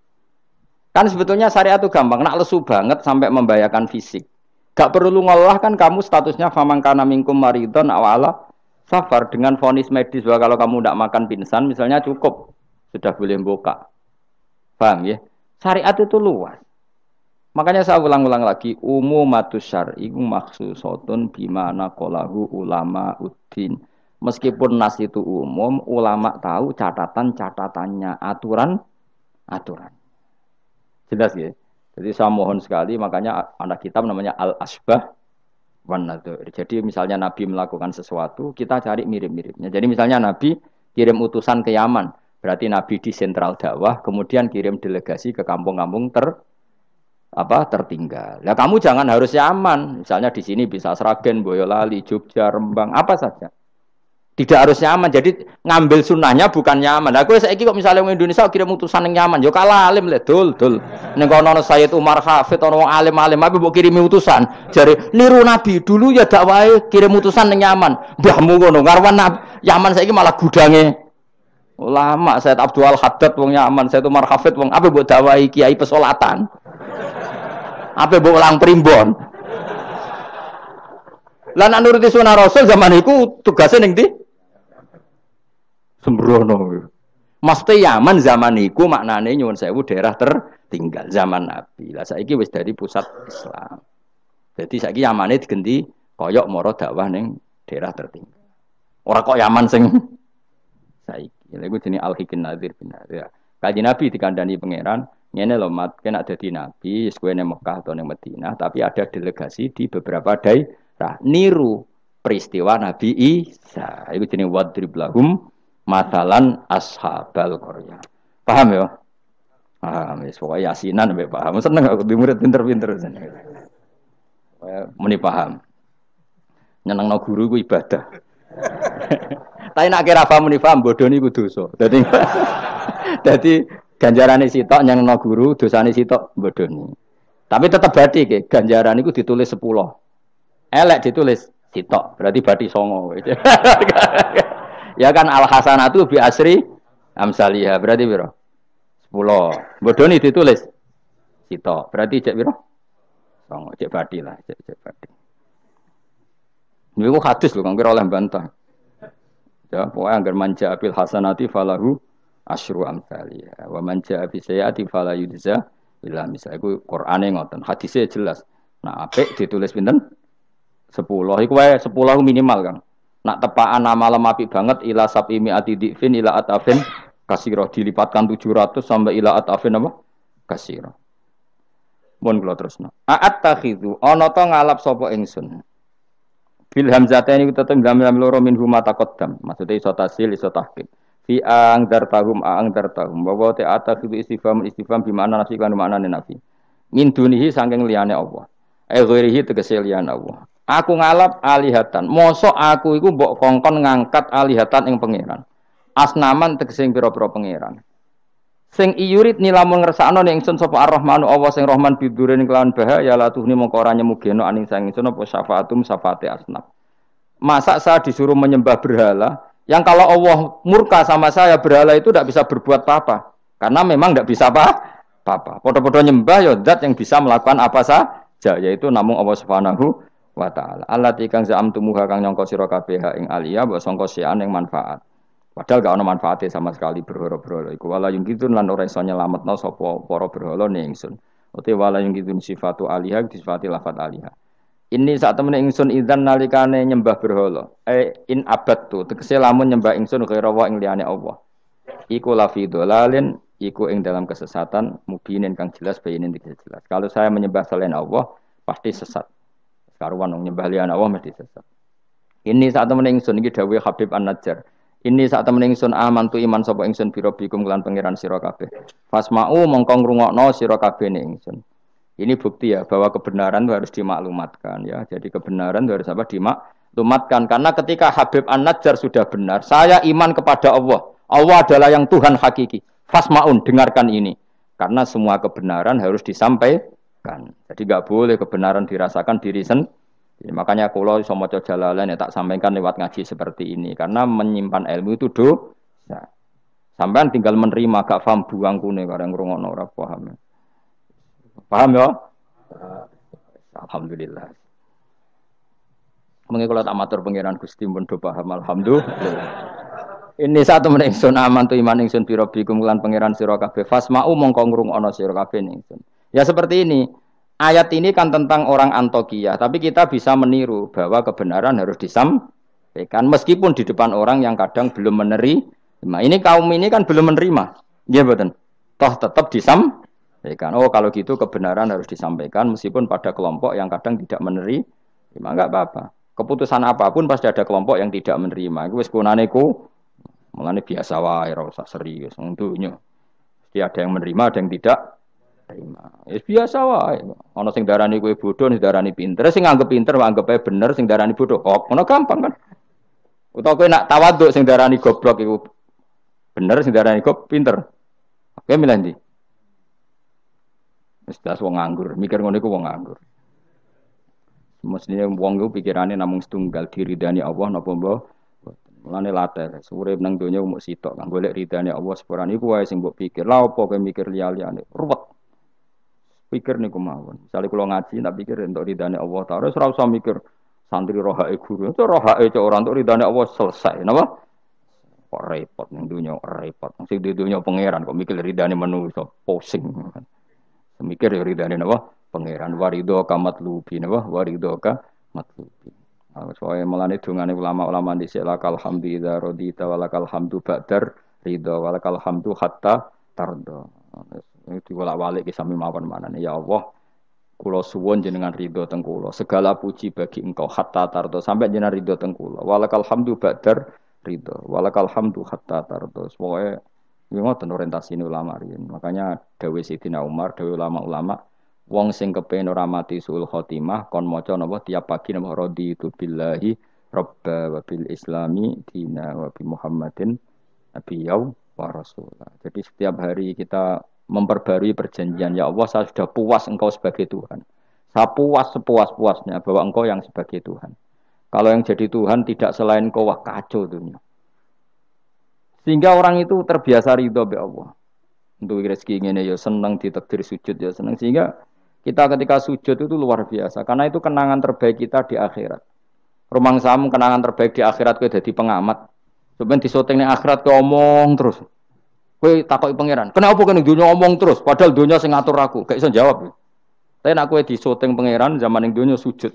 Kan sebetulnya syariat itu gampang, nak lesu banget sampai membahayakan fisik. Gak perlu ngolah kan kamu statusnya famangkana minkum maridon awala safar dengan vonis medis bahwa kalau kamu tidak makan pingsan misalnya cukup sudah boleh buka. Paham ya? Syariat itu luas. Makanya saya ulang-ulang lagi umumatus syar'i maksusatun bimana qalahu ulama uddin. Meskipun nas itu umum, ulama tahu catatan-catatannya, aturan. Jelas ya. Jadi saya mohon sekali, makanya anak kitab namanya Al-Asbah wan Nadzair. Jadi misalnya Nabi melakukan sesuatu, kita cari mirip-miripnya. Jadi misalnya Nabi kirim utusan ke Yaman, berarti Nabi di sentral dakwah, kemudian kirim delegasi ke kampung-kampung tertinggal. Ya kamu jangan harus Yaman. Misalnya di sini bisa Sragen, Boyolali, Jogja, Rembang, apa saja. Tidak harus Yaman. Jadi ngambil sunnahnya bukan Yaman. Aku saiki kok misalnya orang Indonesia kirim utusan yang Yaman, yo kalah alim le dul. Ning kono Sayyid Umar Hafid ono alim-alim tapi mbok kirimi utusan. Jare niru Nabi dulu ya dakwahe kirim utusan yang Yaman. Mbahmu ngono ngarwan Yaman saiki malah gudange ulama. Sayyid Abdul Haddad wong Yaman, Sayyid Umar Hafid wong apa mbok dakwahi kiai pesolatan. Apa mbok ulang primbon. Lan nuruti sunah Rasul zaman iku tugasnya ning ndi? Sembrono. Maksudnya Yaman zaman iku maknane nyuwun sewu daerah tertinggal zaman Nabi. Lah saiki wis dari pusat Islam. Jadi saiki Yamane digenti koyok moro dakwah ning daerah tertinggal. Ora kok Yaman sing saiki. Lha iku jenenge Al-Hikin Nadir bin Nadir. Kanjeng Nabi dikandani pangeran, ngene lho mat, kena dadi nabi, wis kowe ning Mekah atau ning Madinah, tapi ada delegasi di beberapa daerah niru peristiwa Nabi Isa. Iku jenenge wadrib lahum masalan ashabal qaryah. Paham ya? Paham, wis pokoke yasinan mbek paham. Seneng aku di murid pinter-pinter seneng. Muni paham. Nyenengno guru ku ibadah. Tapi nek kira paham muni paham bodoni ku dosa. Dadi ganjarane sitok nyenengno guru, dosane sitok bodoni. Tapi tetep bathi ke, ganjaran iku ditulis 10. Elek ditulis sitok, berarti bathi 9. Ya kan al hasanatu bi asri amsalihah berarti piro? 10. Bodoni ditulis sitok. Berarti cek piro? 9. Cek bathi lah, cek bathi. Niku hadis lho kang kira oleh bantah. Ya, pokoke anggar manja bil hasanati falahu asyru amsalihah. Wa manja bi sayyiati fala yujza illa misal. Iku Qur'ane ngoten. Hadise jelas. Nah, apik ditulis pinten? 10. Iku wae 10 minimal, Kang. Nak tepaan malam apik banget ila sabimi atidifin ila atafin kasiro dilipatkan 700 sampai ila atafin apa? Kasiro. Mun kula terusno. A'at takhidu ana ta ngalap sapa ingsun. Bil hamzataini tetep gambar loro min huma taqaddam. Maksude iso tasil iso tahqiq. Fi ang dartahum wa ta atakhidu istifham bi makna nafi kan maknane nafi. Min dunihi saking liyane Allah. Ghairihi tegese liyane Allah. Aku ngalap alihatan. Mosok aku iku mbok kongkon ngangkat alihatan ing pangeran. Asnaman tegese pira-pira pangeran. Sing iyurit nilamun ngersakno ning ingsun sapa Ar-Rahmanu Allah sing Rahman bidurin kelawan bahaya la tuhni mongko ora nyemugeno aning sang ingsun apa syafaatum syafaate asnaf. Masa saya disuruh menyembah berhala yang kalau Allah murka sama saya berhala itu tidak bisa berbuat apa-apa. Karena memang tidak bisa apa-apa. Podo-podo nyembah ya zat yang bisa melakukan apa saja yaitu namung Allah Subhanahu wa ta'ala. Allati kang za'amtumuha kang nyangka sira kabeh ing aliyah mbok sangka sian ing manfaat. Padahal gak ono manfaate sama sekali berhala-berhala iku wala yung kitun lan ora iso nyelametno sapa para berhala ning ingsun. Uti wala yung kitun sifatu alihah disifati lafat alihah. Ini saat temen ingsun idzan nalikane nyembah berhala. In abadtu tegese lamun nyembah ingsun kira wa ing liyane Allah. Iku lafi dolalin iku ing dalam kesesatan mubinin kang jelas bayinin tidak jelas. Kalau saya menyembah selain Allah pasti sesat. Karuan wong nyembah liyane Allah mesti sesat. Ini saat temen ingsun iki dawuh Habib An-Najjar. Ini saat temen ingsun amantu iman sapa ingsun biro bikum kelan pangeran sira kabeh. Fasma'u mongko ngrungokno sira kabeh ning ingsun. Ini bukti ya bahwa kebenaran itu harus dimaklumatkan ya. Jadi kebenaran itu harus apa? Dimaklumatkan karena ketika Habib An-Najjar sudah benar, saya iman kepada Allah. Allah adalah yang Tuhan hakiki. Fasma'un dengarkan ini. Karena semua kebenaran harus disampaikan. Jadi enggak boleh kebenaran dirasakan diri sendiri. Makanya kalau iso maca Jalalain ya tak sampaikan lewat ngaji seperti ini karena menyimpan ilmu itu dosa. Sampean tinggal menerima gak paham buang kune kareng ngrungokno ora paham. Paham ya? Alhamdulillah. Mengko kula tak matur pangeran Gusti pun do paham alhamdulillah. Ini satu meneh ingsun aman tu iman ingsun pira bikum lan pangeran sira kabeh fasma'u mongko ngrungokno sira kabeh ingsun. Ya seperti ini. Ayat ini kan tentang orang Antokiyah, tapi kita bisa meniru bahwa kebenaran harus disampaikan meskipun di depan orang yang kadang belum menerima. Ini kaum ini kan belum menerima, ya betul. Toh tetap disampaikan. Ya kan? Oh kalau gitu kebenaran harus disampaikan meskipun pada kelompok yang kadang tidak menerima, enggak apa-apa. Keputusan apapun pasti ada kelompok yang tidak menerima. Iku wis kunane ku mulane biasa wae ora usah serius untuknya. Mesti ada yang menerima, ada yang tidak terima. Ya biasa wae. Ana sing darani kowe bodoh, sing darani pinter, sing nganggep pinter anggap ae bener, sing darani bodoh kok. Ngono gampang kan? Utawa kowe nak tawaduk sing darani goblok iku bener, sing darani goblok pinter. Oke milih ndi? Wis das wong nganggur, mikir ngono iku wong nganggur. Mestinya wong iku pikirane namung setunggal diridani Allah napa mbah. Mulane latar, urip nang donya mung sitok kang golek ridane Allah sepurane iku wae sing mbok pikir. Lah opo kowe mikir liya-liyane? Ruwet. Pikir niku mawon. Misale kula ngaji tak pikir entuk ridane Allah Ta'ala, ora usah mikir santri rohake guru. Itu rohake cok ora entuk ridane Allah selesai, napa? Kok repot ning donya, repot. Sing di donya pangeran kok mikir ridane manusa, pusing. Mikir ya ridane napa? Pangeran warido ka matlubi napa? Warido ka matlubi. Soale melane dongane ulama-ulama dhisik lakal hamdu idza radita walakal hamdu ba'dar ridha walakal hamdu hatta tarda. Itu bolak-balik ki sami mawon manane ya Allah. Kula suwun jenengan ridho teng kula. Segala puji bagi Engkau hatta tarda sampai jenengan ridho teng kula. Walakal hamdu ba'dar ridha walakal hamdu hatta tarda. Pokoke iki ngoten orientasine ulama riyen. Makanya dawuh Sidina Umar, dawuh ulama-ulama wong sing kepen ora mati suul khotimah kon maca napa tiap pagi napa raditu billahi robba wa bil islami dina wa bi Muhammadin nabiyyu wa rasulah. Jadi setiap hari kita memperbarui perjanjian, ya Allah saya sudah puas Engkau sebagai Tuhan. Saya puas sepuas-puasnya bahwa Engkau yang sebagai Tuhan. Kalau yang jadi Tuhan tidak selain Engkau, wah kacau dunia. Sehingga orang itu terbiasa ridho be Allah. Untuk rezeki ngene ya seneng, ditakdir sujud ya seneng. Sehingga kita ketika sujud itu luar biasa. Karena itu kenangan terbaik kita di akhirat. Rumang samu kenangan terbaik di akhirat kowe dadi pengamat. Sampeyan disoting ning akhirat kowe omong terus. Kowe takoki pangeran, "Kenapa kene dunya omong terus padahal dunya sing ngatur aku?" Gak iso jawab. Tapi nek kowe disoting pangeran zaman ning dunya sujud.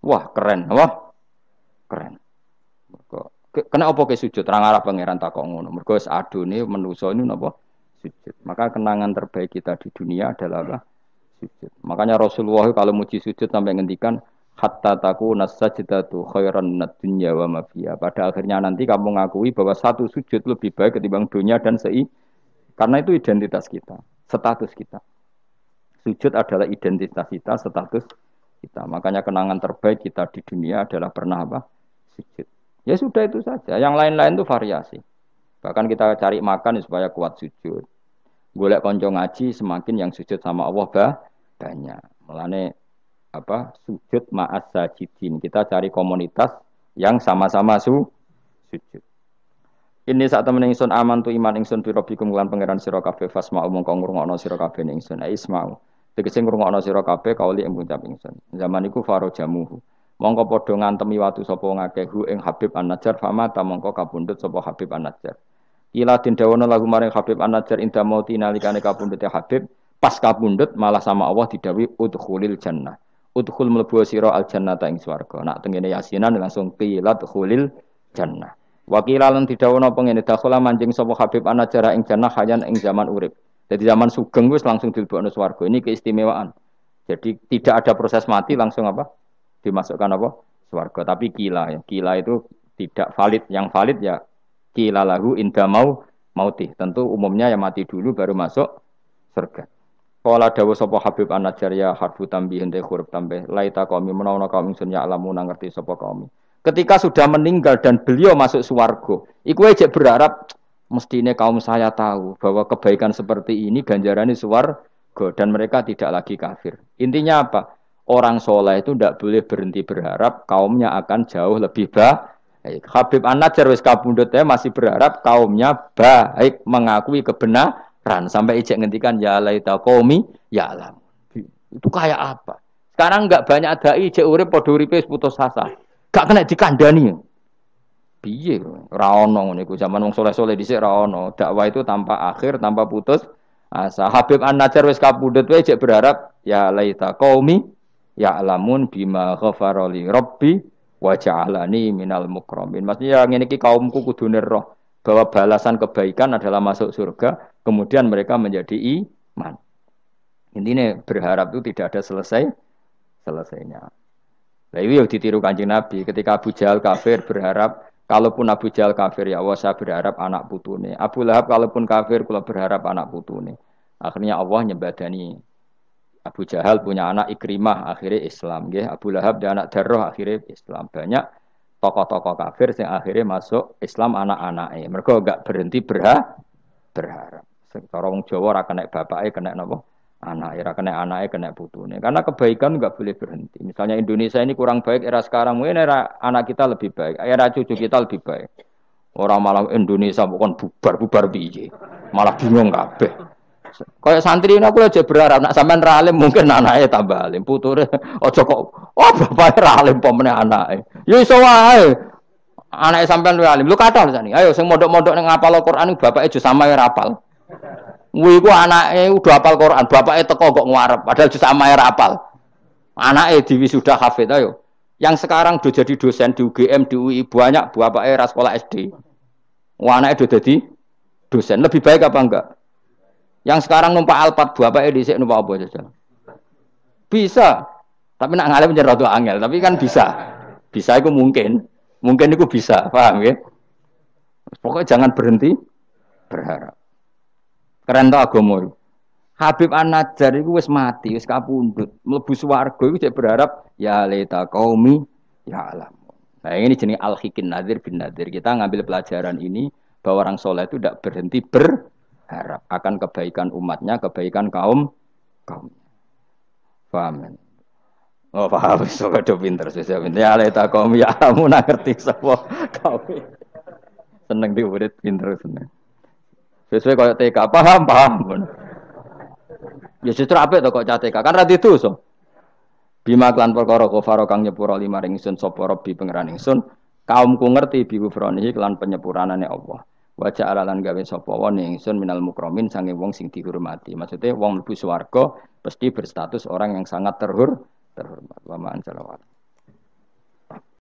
Wah, keren, wah. Keren. Kenapa kowe sujud? Ra ngarep pangeran takok ngono. Mergo wis adone manusa ini napa? Sujud. Maka kenangan terbaik kita di dunia adalah apa? Sujud. Makanya Rasulullah kalau muji sujud sampai ngendikan hatta takuna sajdatu khairan minad dunya wa ma fiha. Pada akhirnya nanti kamu ngakui bahwa satu sujud lebih baik ketimbang dunia dan karena itu identitas kita, status kita. Sujud adalah identitas kita, status kita. Makanya kenangan terbaik kita di dunia adalah pernah apa? Sujud. Ya sudah itu saja. Yang lain-lain itu variasi. Bahkan kita cari makan supaya kuat sujud. Golek konco ngaji semakin yang sujud sama Allah banyak. Mulane apa sujud ma'as sajidin. Kita cari komunitas yang sama-sama sujud. Ini saat temen ingsun aman tu iman ingsun bi rabbikum lan pangeran sira kabeh fasma'u mongko ngrungokno sira kabeh ingsun isma'u. Tegese ngrungokno sira kabeh kauli ing ngucap ingsun. Zaman iku faro jamuhu. Mongko padha ngantemi watu sapa ngakehu ing Habib An-Najjar fama ta mongko kapundhut sapa Habib An-Najjar. Ila den dawono lagu maring Habib An-Najjar inda mauti nalikane kapundhut Habib pas kapundhut malah sama Allah didhawuhi udkhulil jannah. Udkhul mlebu sira al jannata ing swarga. Nak tengene yasinan langsung qilat khulil jannah. Wa qila lan didhawuhna pengene dakhula manjing sapa Habib An-Najjar ing jannah hayan ing zaman urip. Jadi zaman sugeng wis langsung dilebokno swarga. Ini keistimewaan. Jadi tidak ada proses mati langsung apa? Dimasukkan apa? Swarga. Tapi qila ya. Qila itu tidak valid. Yang valid ya qila lahu inda mauti. Tentu umumnya yang mati dulu baru masuk surga. Kala dawuh sapa Habib An-Najjar ya harfu tambihin te huruf tambah laita qaumi menawa kaum ingsun ya alamu ngerti sapa kaum. Ketika sudah meninggal dan beliau masuk swarga, iku aja berharap mestine kaum saya tahu bahwa kebaikan seperti ini ganjarannya swarga dan mereka tidak lagi kafir. Intinya apa? Orang soleh itu tidak boleh berhenti berharap kaumnya akan jauh lebih baik. Habib An-Najjar wis kabundut masih berharap kaumnya baik mengakui kebenaran sampai ijek ngendikan ya laita qaumi ya alam. Itu kayak apa? Sekarang enggak banyak dai ijek urip padha uripe putus asa. Gak kena dikandani. Piye ora ono ngene iku zaman wong soleh-soleh dhisik ora ono. Dakwah itu tanpa akhir, tanpa putus asa. Habib An-Najjar wis kabundut wae ijek berharap ya laita qaumi ya alamun bima ghafara li rabbi wa ja'alani minal mukramin. Maksudnya ngene iki kaumku kudu roh bahwa balasan kebaikan adalah masuk surga, kemudian mereka menjadi iman. Intinya berharap itu tidak ada selesainya. Nah, ini yang ditiru Kanjeng Nabi ketika Abu Jahal kafir berharap kalaupun Abu Jahal kafir ya Allah saya berharap anak putune. Abu Lahab kalaupun kafir kula berharap anak putune. Akhirnya Allah nyembadani Abu Jahal punya anak Ikrimah akhirnya Islam nggih. Abu Lahab dan anak Darrah akhirnya Islam. Banyak tokoh-tokoh kafir yang akhirnya masuk Islam anak-anaknya. Mereka enggak berhenti berharap. Cara wong Jawa ora kena bapake kena napa? Anak era kena anaknya kena putune. Karena kebaikan enggak boleh berhenti. Misalnya Indonesia ini kurang baik era sekarang, mungkin era anak kita lebih baik, era cucu kita lebih baik. Orang malah Indonesia bukan bubar piye. Malah bingung kabeh. Kayak santri ini aku aja berharap nak sampean ra alim mungkin anaknya tambah alim, puture aja kok bapake ra alim pomene anake. Ya iso wae. Anake sampean luwih alim. Lu kathah sani. Ayo sing mondok-mondok ning ngapal Al-Qur'an bapake aja samae ra apal. Kuwi ku anake udah hafal Quran, bapake teko kok ngarep, padahal jus samae ra apal. Anake diwisuda hafid ayo. Yang sekarang udah jadi dosen di UGM, di UI banyak bapake ra sekolah SD. Anake udah jadi dosen, lebih baik apa enggak? Yang sekarang numpak Alphard bapake dhisik numpak apa saja. Bisa. Tapi nak ngalim nyer rada angel, tapi kan bisa. Bisa itu mungkin. Mungkin itu bisa, paham ya? Pokoknya jangan berhenti berharap. Keren to agama. Habib An-Najjar iku wis mati, wis kapundhut. Mlebu swarga iku cek berharap ya laita qaumi ya alam. Nah, ini jenis al-hikin nadir bin nadir. Kita ngambil pelajaran ini bahwa orang soleh itu tidak berhenti berharap akan kebaikan umatnya, kebaikan kaum. Paham? Oh, paham. So kado pinter, ya laita qaumi ya alam ngerti sapa kaum. Seneng diurit pinter seneng. Sesuai kaya TK, paham. Ya justru apik to kok TK, kan ra didosa. Bima klan perkara kafaro kang nyepuro limaring ingsun sapa Rabbi pangeran ingsun, kaumku ngerti bi kufranihi klan penyepuranane Allah. Wa ja'ala lan gawe sapa wong ingsun minal mukramin sange wong sing dihormati. Maksudnya wong mlebu swarga pasti berstatus orang yang sangat terhormat. Wa ma'an salawat.